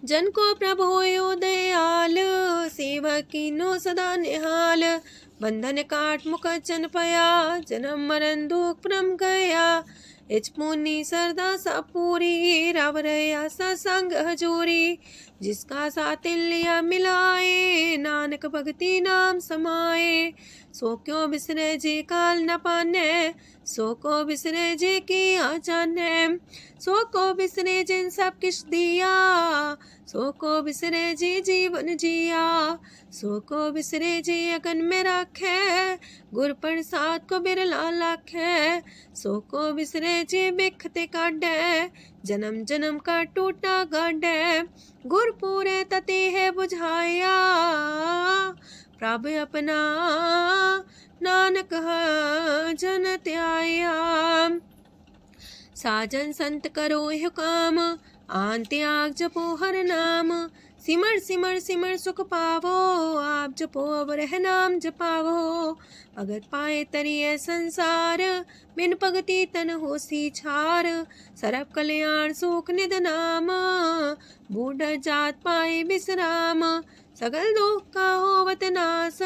जन को प्रभु होयो दयाल, सेवक की नो सदा निहाल। बंधन काट मुख चन पया, जन्म मरण दुख परम गया। इच पुनी सरदा सा पूरी, राव रया सत्संग हजूरी। जिसका सातिल्या मिलाए, नानक भगति नाम समाए। सो क्यों बिसरे जे काल न पाने, सो को बिसरे जे की आ जाने। सो को बिसरे जिन सब किछ दिया, सो को बिसरे जी जीवन जिया। सो को बिसरे जी अगन में राखे, गुर प्रसाद को बिरला लाखे। सो को बिसरे जे बिखते काढ़ै, जन्म जन्म का टूटा गाढ़ै, गुरपुरे तते है बुझाया, प्रभु अपना नानक जन त्याया। साजन संत करो यह काम, आन त्याग जपो हर नाम, सिमर सिमर सिमर सुख पावो, आप जपो अवरह नाम जपावो। भगत पाए तरिए संसार, बिन भगति तन होसी छार, सरब कल्याण सुख निध नाम, बूढ़ जात पाए बिसराम, सगल दुख का होवत नास,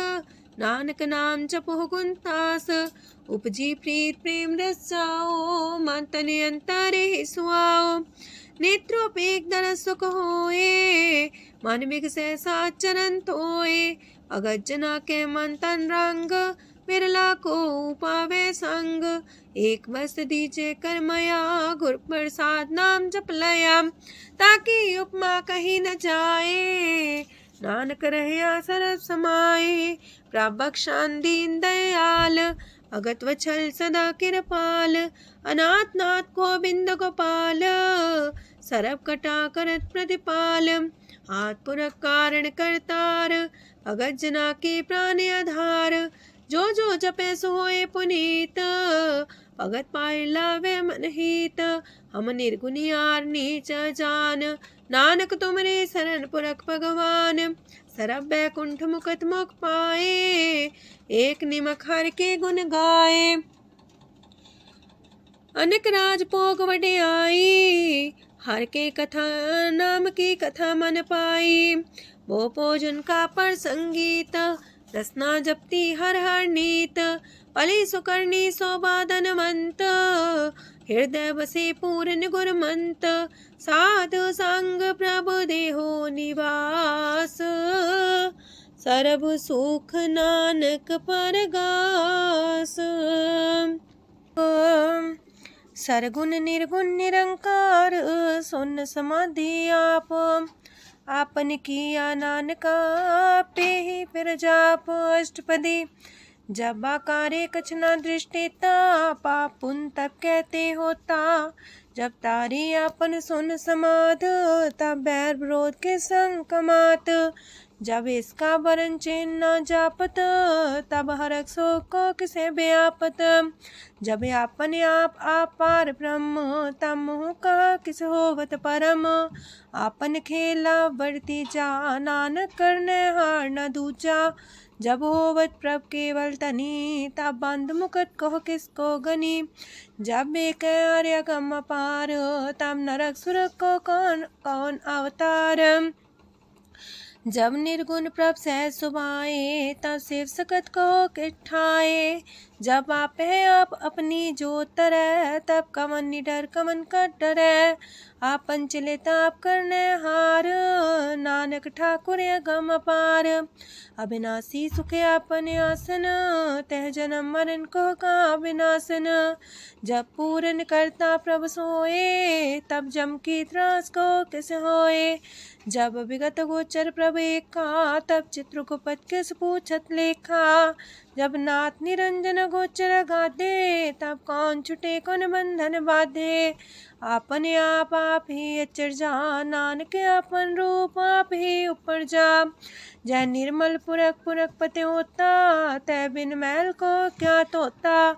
नानक नाम जपो गुणतास, उपजी प्रीत प्रेम रस जाओ, मन तन अंतर ही सुआओ, नेत्रोपेक दर सुख होए, मन बिगसे सात चरण तोए, अगत जना के मन तन रंग, बिरला को पावे संग, एक बस दीजे कर मया, गुर प्रसाद नाम जप लया, ताकि उपमा कहीं न जाए, नानक रहया सरस समाए, प्रभु बख्शान दीन दयाल, अगत वछल सदा कृपाल, अनाथ नाथ गोविंद गोपाल, सरब कटा करत प्रतिपाल, हाथ पुरख कारण करतार, भगत जना के प्राण आधार, जो जो जपे सो होए पुनीत, भगत पाए लावे मन हित, हम निर्गुनियार नीच जान, नानक तुमरे शरण पुरख भगवान, सरब बैकुंठ मुकत मुख पाए, एक निमक हर के गुण गाए, अनेक राज भोग वड्याई, हर के कथा नाम की कथा मन पाई, वो भोजन का पर संगीत, रसना जपती हर हर नीत, पली सुकर्णी शोभा धनवंत, हृदय बसे पूर्ण गुरमंत, साधु संग प्रभु देहो निवास, सरब सुख नानक परगास। सरगुण निर्गुण निरंकार, सुन समाधि आप, आपन किया नानका पे ही फिर जाप, अष्टपदी जब आकारे कछ न दृष्टिता, पाप पुन तब कहते होता, जब तारी आपन सुन समाध, तब बैर विरोध के संग कमात, जब इसका वरण चिन्ह न जापत, तब हरक सो को किसे व्यापत, जब आपने आप पार ब्रह्म, तब मुँह का किस होवत परम, आपन खेला बढ़ती जा, नानक करने हार न दूजा, जब होवत प्रभ केवल तनी, तब बंद मुकट कहो किसको गनी, जब एक आर्य गम पार, तब नरक सुरक को कौन कौन अवतार, जब निर्गुण प्रभ सहज सुभाए, तब शिव सकत को किठाए, जब आप है आप अपनी जो तरह, तब कमन निडर कमन का डरै, आपन चले ताप करने हार, नानक ठाकुर गम अपार, अविनाशी सुख आपन आसन, तह जन्म मरण को का विनाशन, जब पूरन करता प्रभु सोए, तब जम की त्रास को किस होए, जब विगत गोचर प्रभु एका, तब चित्रकूपत किस पूछत लेखा, जब नाथ निरंजन गोचर गाधे, तब कौन छुटे कौन बंधन बाधे, आपने आप ही अचर जा, नानक आपन रूप आप ही ऊपर जा, जय निर्मल पुरख पुरख पते होता, तय बिन मैल को क्या तोता,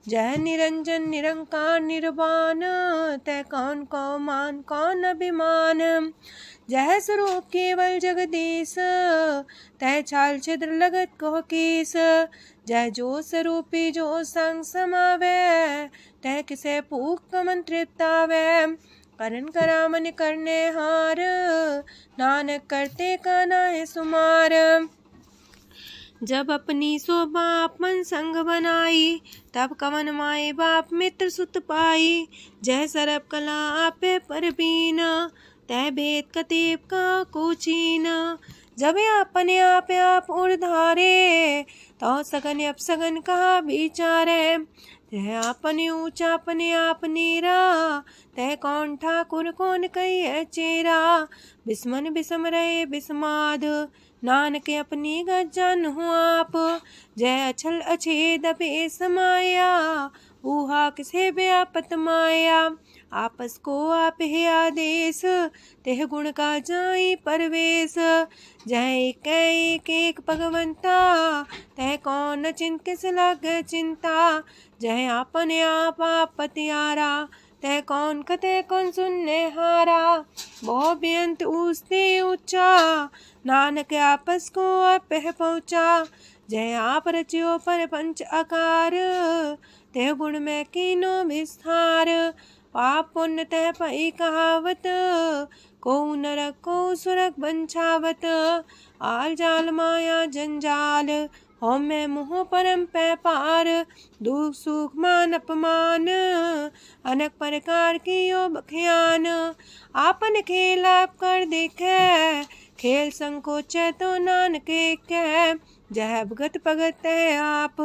जय निरंजन निरंकार निर्वाण, तय कौन को मान कौन अभिमान, जय स्वरूप केवल जगदीश, तय छाल छिद्र लगत को कीस, जय जो स्वरूपी जो संग समावे, तय किसे पूक कमन तृप्तावे, करण करामन करने हार, नानक करते का नाहि सुमार, जब अपनी शोभा आपन संग बनाई, तब कवन माए बाप मित्र सुत पाई, जय सरब कला आपे परबीन, तय भेद कतीब का कोचीन, जब अपने आप उड़धारे, तो सगन अपसगन कहा विचारे, तय अपने ऊंचा अपने आप नीरा, तय कौन ठाकुर कौन कही चेरा, बिस्मन बिसम रहे बिस्माद, नानक अपनी गजन हो आप, जय अछल अछेद पे समाया, ऊहा किसे व्यापत माया, आपस को आप है आदेश, तेह गुण का जाई परवेश। जह एक एक भगवंता, तह कौन चिंत किस लग चिंता। जह आपने आप पतियारा, तह कौन कते कौन सुनने हारा। बहु बेअंत ऊसते ऊंचा, नानक आपस को आप पहुँचा। जय आप रचियो पर पंच आकार, तह गुण में कीनो विस्तार। पाप पुण्य तह पई कहावत, को नरक को सुरग बंछावत। आल जाल माया जंजाल, हो मैं मुँह परम पै पार। दुख सुख मान अपमान, अनेक प्रकार की यो बख्यान। आपन खेल आप कर देखे, खेल संकोच तो नानक कह। जह भगत भगत है आप,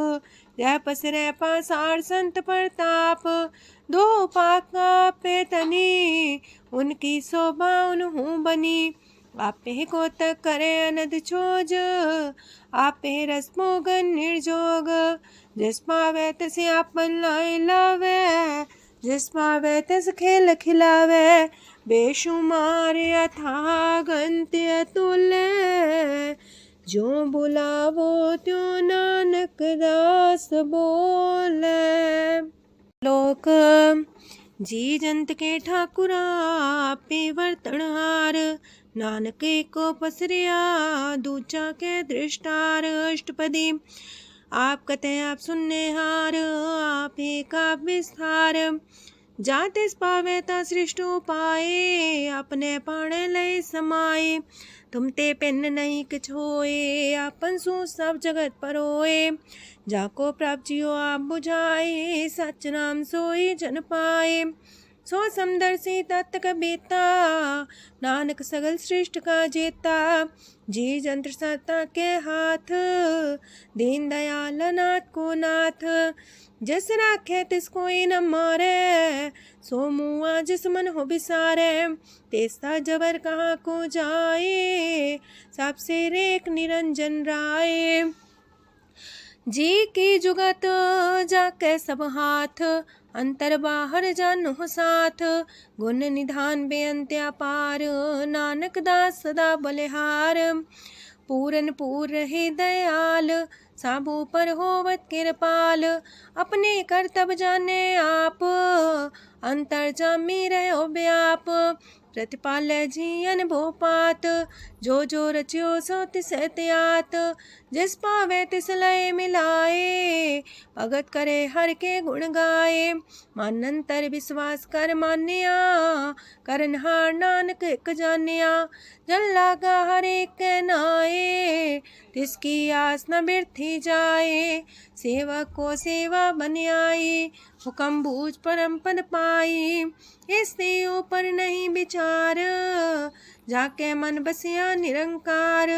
जह पसरे पासार संत प्रताप। दो पाका पेतनी, उनकी शोभा उन्हू बनी। आपे को तक करे अनद छोज, आपे रस मोगन निर्जोग। जिस पावे तसे आपन लाई लावे, जिस पावे तस खेल खिलावे। बेशुमार अथागंत अतुल्य, जो बुलावो त्यों नानक दास बोले। लोक जी जंत के ठाकुरा, आपे वर्तनहार। नानक को पसरिया, दूजा के दृष्टार। अष्टपदी आप कते आप सुनने हार, आप एक आप विस्तार। जातिस पावे ता सृष्ट पाए, अपने पाणे लय समाए। तुम ते पिन नहीं किछ होए, आपन सु सब जगत परोए। जाको प्राप्त जियो आप बुझाए, सच नाम सोई जन पाए। सो समदर्शी तत्क बेता, नानक सगल सृष्ट का जेता। जी जंत्र सत्ता के हाथ, दीन दयाल नाथ को नाथ। जिस राखे तिस कोई न मारे, सो मुआ जिस मन हो बिसारे। तेस्ता जबर कहाँ को जाए, सबसे रेख निरंजन राय। जी की जुगत जाके सब हाथ, अंतर बाहर जानो साथ। गुण निधान बेअंत अपार, नानक दास सदा बलिहार। पूरन पूर रहे दयाल, साबू पर होवत कृपाल। अपने कर्तव्य जाने आप, अंतर जामी रहो व्याप। प्रतिपाल्य जियन भोपात, जो रचियो सो तिस त्यात। जिस पावे तिस लय मिलाए, भगत करे हर के गुण गाए। मानंतर विश्वास कर मान्या, करनहार नानक एक जानिया। जन लागा हर एक नाए, तिसकी आस न बिरथी जाए। सेवक को सेवा बन आई, हुक्म बूझ परम पद पाई। इससे ऊपर नहीं विचार, जाके मन बसिया निरंकार।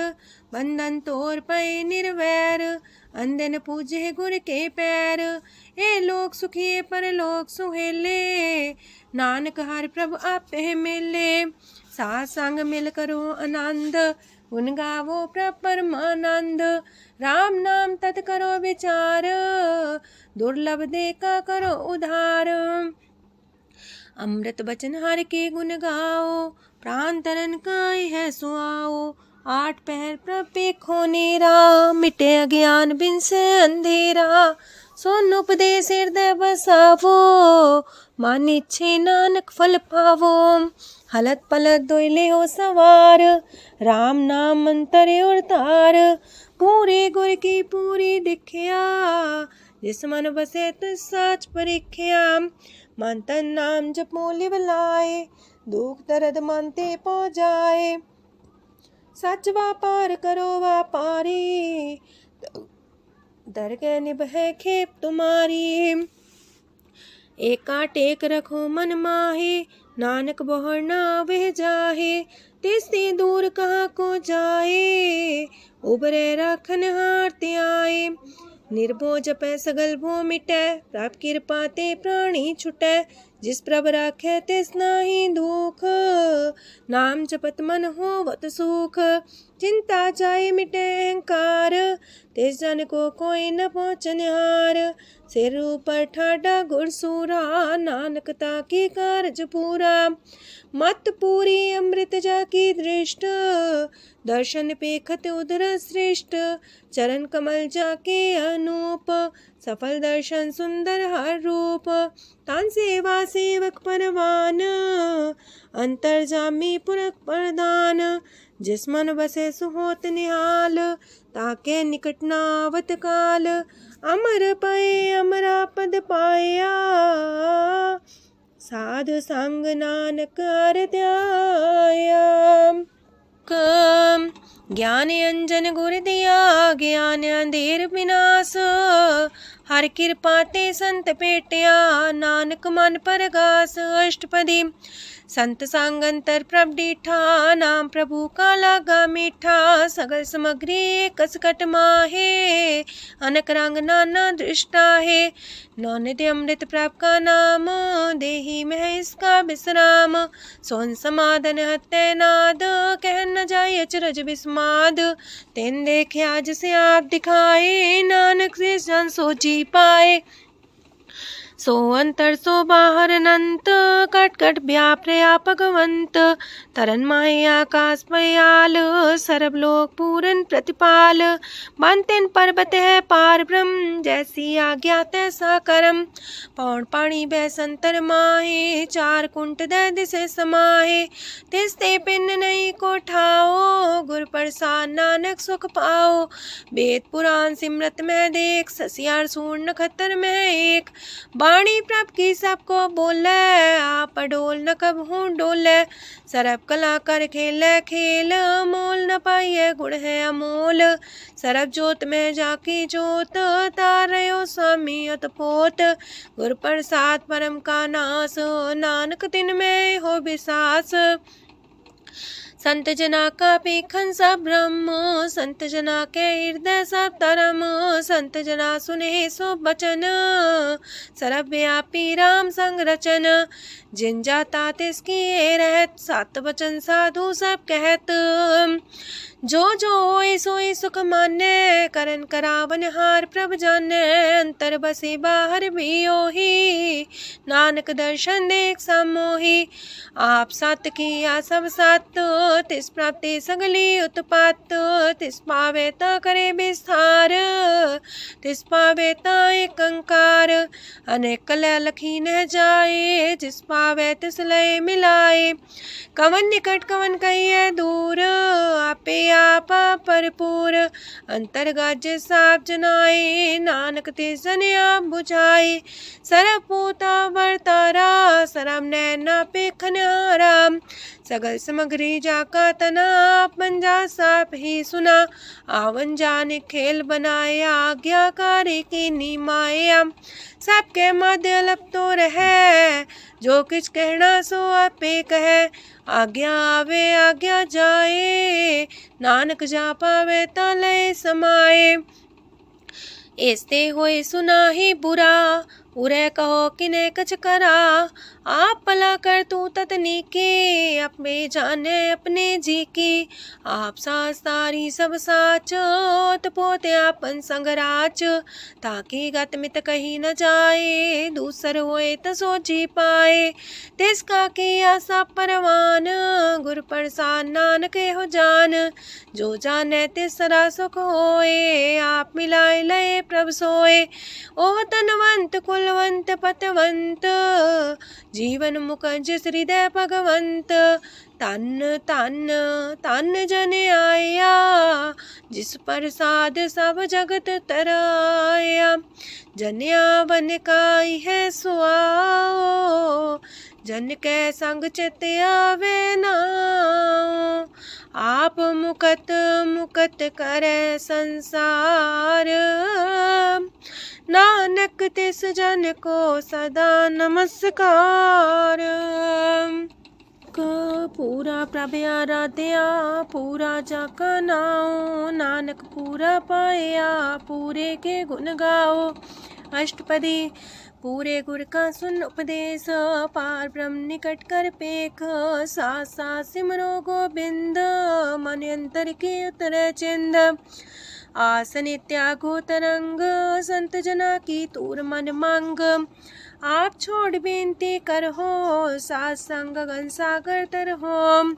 बंधन तोर पए निर्वैर, अंधन पूजे गुर के पैर। ए लोक सुखिए पर लोक सुहेले, नानक हर प्रभु आपे मिले। साथ संग मिल करो आनंद, गुण गावो प्रभु परमानंद। राम नाम तत् करो विचार, दुर्लभ देखा करो उधार। अमृत बचन हर के गुण गाओ, प्राण तरन काय है सुआओ। आठ पहर प्रभु खोनेरा, मिटे अज्ञान बिन से अंधेरा। सोन उपदेश हृदय बसावो, मान इच्छे नानक फल पावो। हलत पलत दोइले हो सवार, राम नाम मंत्र उड़तार। पूरे गुर की पूरी दिखिया, जिस मन बसे तिस साच परिख्या। मन तन नाम जपो लिव लाए, दुख दर्द मानते पो जाए। सच व्यापार करो व्यापारी, दर के निभे खेप तुम्हारी। एका टेक रखो मन माहे, नानक बहुर ना वह जाहे। तिससे दूर कहाँ को जाए, उबरे राखन हारते आए। निर्भो जपै सगल भो मिटै, प्राप कृपा ते प्राणी छुटै। जिस प्रभ राखे तिस नाही दुख, नाम जपत मन होवत सुख। चिंता जाए मिटे अहंकार, तिस जन को कोई न पहुँचनिहार। सिर ऊपर ठाडा गुरसूरा, नानक ताकी कारज पूरा। मत पूरी अमृत जाकी दृष्ट, दर्शन पेखत उदर श्रेष्ठ। चरण कमल जाके अनूप, सफल दर्शन सुंदर हर रूप। तान सेवा सेवक परवान, अंतर जामी पुरख प्रदान। जिस मन बसे सुहोत निहाल, ताके निकट नावत काल। अमर पाए अमरा पद पाया, साधु संग नानक हर ध्याया। ज्ञान अंजन गुर दिया, ज्ञान अंधेर विनाश। हर कृपा ते संत पेटिया, नानक मन परगास। अष्टपदी संत संग अंतर प्रभ डीठा, नाम प्रभु का लागा मीठा। सगल सामग्री कसकट माहे, अनक रंग नाना दृष्टा है। नौनिधि अमृत प्रभ का नाम, देही में इसका विश्राम। सोन समाधन हत्ते नाद, कह न जाए अचरज विस्माद। तेन देखे आज से आप दिखाए, नानक से जन सो जी पाए। सो अंतर सो बाहर अनंत, कट कट व्याप रया भगवंत। तरन माहे आकाश पयाल, सरब लोक पूरन प्रतिपाल। बनतेन पर्वत है पार ब्रह्म, जैसी आज्ञा तैसा करम। पौड़ पाणी बैसंतर माहे, चार कुंट दे दिसे समाहे। तिसते पिन नहीं को ठाओ, गुर प्रसाद नानक सुख पाओ। वेद पुराण सिमरत में देख, ससियार सूर नखत्तर में एक। वाणी प्रभ की सबको बोले, आप डोल न कबहू डोले। सरब कला कर खेले खेल, मोल न पाइए गुण है अमोल। सरब जोत में जाकी जोत, तारयो स्वामी अतपोत। गुर प्रसाद परम का नास, नानक तिन में हो विसास। संत जना का पेखन सब ब्रह्म, संत जना के हृदय सब धर्म। संत जना सुने सो बचन, सरब व्यापी राम संग रचन। जिन जाता तिसकी रहत, सात वचन साधु सब कहत। जो जो होए सोए सुख माने, करन करावन हार प्रभ जाने। अंतर बसे बाहर भी ओही, नानक दर्शन देख समोही। आप सत किया सब सत, तिस प्राप्ति सगली उत्पात। तिस पावे ता करे विस्तार, तिस पावे ता एक अंकार। अनेक कलय लखी न जाए, जिस पावे तिस लय मिलाए। कवन निकट कवन कहिए दूर, आपे आपा भरपूर। अंतर गाजे साप जनाए, नानक तिस जन आप बुझाए। सरब पूता वर्तारा, सरब नैना पेखन हारा। सगल सामग्री जाका तना, आप मंजा साप ही सुना। आवन जाने खेल बनाया, आज्ञाकारी की निमाया। सबके मध्य लप तो रहे, जो किछ कहना सो आपे कहे। आज्ञा आवे आज्ञा जाए, नानक जा पावे ता लय समाए। ऐसते होए सुना ही बुरा, उरे कहो किने कछ करा। आप भला कर तू ततनी के, अपने जाने अपने जी की। आप सास तारी सब साच, पोते आपन संगराच। ताकि गत मित कही न जाए, दूसर होए त सो जी पाए। तिसका किया सब परवान, गुर प्रसाद नानक हो जान। जो जाने तिसरा सुख होए, आप मिलाए लय प्रभ सोए। ओह तनवंत कुलवंत पतवंत, जीवन मुकज हृदय भगवंत। तन तन तन जन आया, जिस प्रसाद सब जगत तराया। जन्या बन काई है सुआओ, जन के संग चित आवे नाओ। आप मुकत मुकत करे संसार, नानक तिस जन को सदा नमस्कार। पूरा प्रभ आराध्या, पूरा जाका नाओ। नानक पूरा पाया, पूरे के गुण गाओ। अष्टपदी पूरे गुर का सुन उपदेश, पार ब्रह्म निकट कर पेख। साथ साथ सिमरो गोबिंद, मन अंतर की उतरे चिंद। आसन त्यागो तरंग, संत जना की तूर मन मांग। आप छोड़ बेनती कर हो, सात संग गगन सागर तर हो।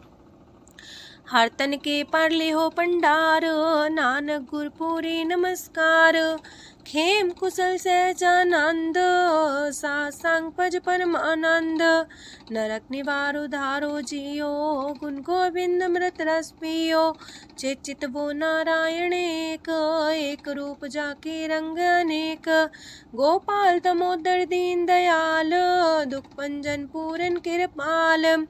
हर तन के पर ले हो पंडार, नानक गुरपुरी नमस्कार। खेम कुशल सहजानंद, सासंग पज परमानंद। नरक निवार उधारो जियो, गुण गोविंद मृत रस पियो। चित वो नारायण एक, एक रूप जाके रंग अनेक। गोपाल दामोदर दीन दयाल, दुख भंजन पूरन कृपाल।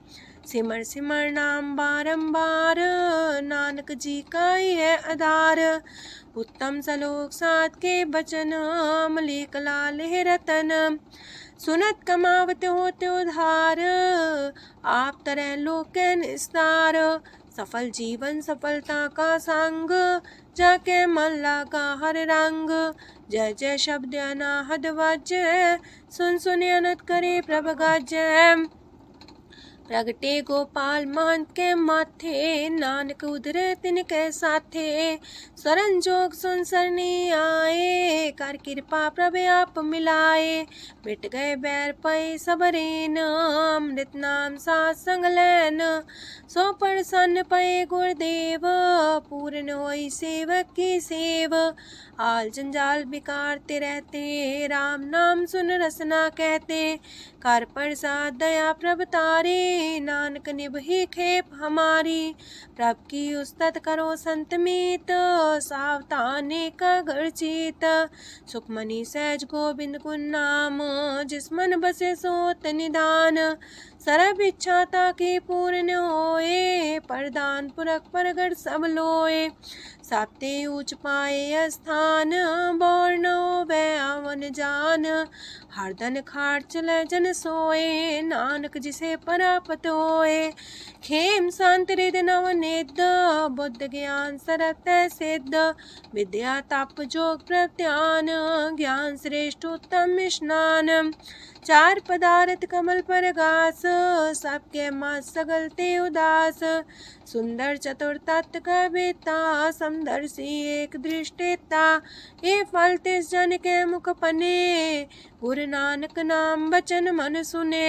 सिमर सिमर नाम बारंबार, नानक जी का ही है आधार। उत्तम सलोक साध के बचन, अमलेख लाल है रतन। सुनत कमावत होते उधार, आप तरह लोक निस्तार। सफल जीवन सफलता का संग, जाके मन लागा हर रंग। जय जय शब्द अनाहद वाजय, सुन सुन अनत करे प्रभ गाजय। प्रगटे गोपाल महंत के माथे, नानक उधरे तिनके साथे। सरन जोग सुन सरनी आए, कर कृपा प्रभ आप मिलाए। मिट गए बैर पै सबरेन, अमृत नाम साथ संग लैन। सो प्रसन्न पै गुरुदेव, पूर्ण होई सेवक की सेव। आल जंजाल बिकारते रहते, राम नाम सुन रसना कहते। कर प्रसाद दया प्रभ तारे, नानक निभहि खेप हमारी। प्रभ की उस्तत करो संत मीत, सावधाने का घर चीत। सुखमनी सहज गोविंद गुण नाम, जिस मन बसे सोत निधान। सर्व इच्छा ताकि पूर्ण होए, प्रदान पुरख परगट सब लोए। साप्ते ऊंच पाए स्थान, बोर न होवे आवन जान। हरदन खाट चले जन सोए, नानक जिसे परापत होए। खेम शांत हृदय नव निध, बुद्ध ज्ञान सरत सिद्ध। विद्या तप जोग प्रत्यान, ज्ञान श्रेष्ठ उत्तम स्नान। चार पदार्थ कमल पर घास, सबके मास सगलते उदास। सुंदर चतुर तत्व का बेता, समदर्शी एक दृष्टिता। ये फल तिस जन के मुख पने, गुरु नानक नाम बचन मन सुने।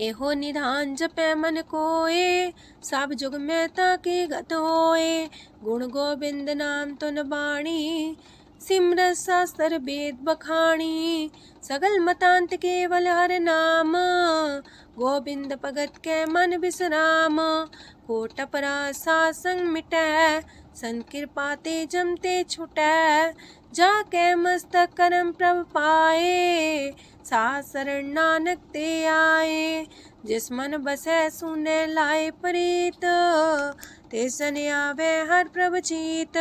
एहो निधान जपै मन कोए, सब जुग में ताकि गत होए। गुण गोविंद नाम तुन बाणी, सिमरत शास्त्र वेद बखाणी। सगल मतांत केवल हर नाम, गोविंद भगत के मन विश्राम। कोट अपराध सात संग मिटै, संत कृपा ते जमते छुटै। जाके मस्तक करम प्रभ पाए, साथ शरण नानक ते आए। जिस मन बसै सुने लाए प्रीत, तिस जन आवे हर प्रभ चीत।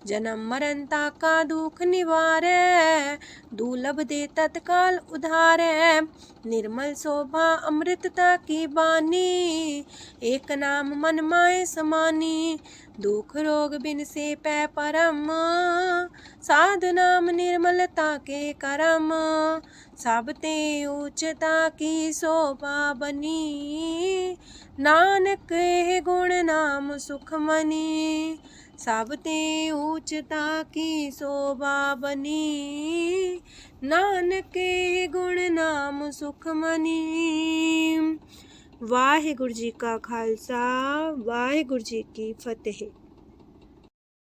जन्म मरण का दुख निवारै, दुर्लभ दे तत्काल उधारै। निर्मल शोभा अमृतता की बानी, एक नाम मन माय समानी। दुख रोग बिन से पै परम, साधु नाम निर्मलता के करम। सब ते उच्चता की शोभा बनी, नानक है गुण नाम सुखमनी। सब ते उच्चता की शोभा बनी, नानक है गुण नाम सुखमनी। वाहिगुरु जी का खालसा, वाहिगुरु जी की फतेह।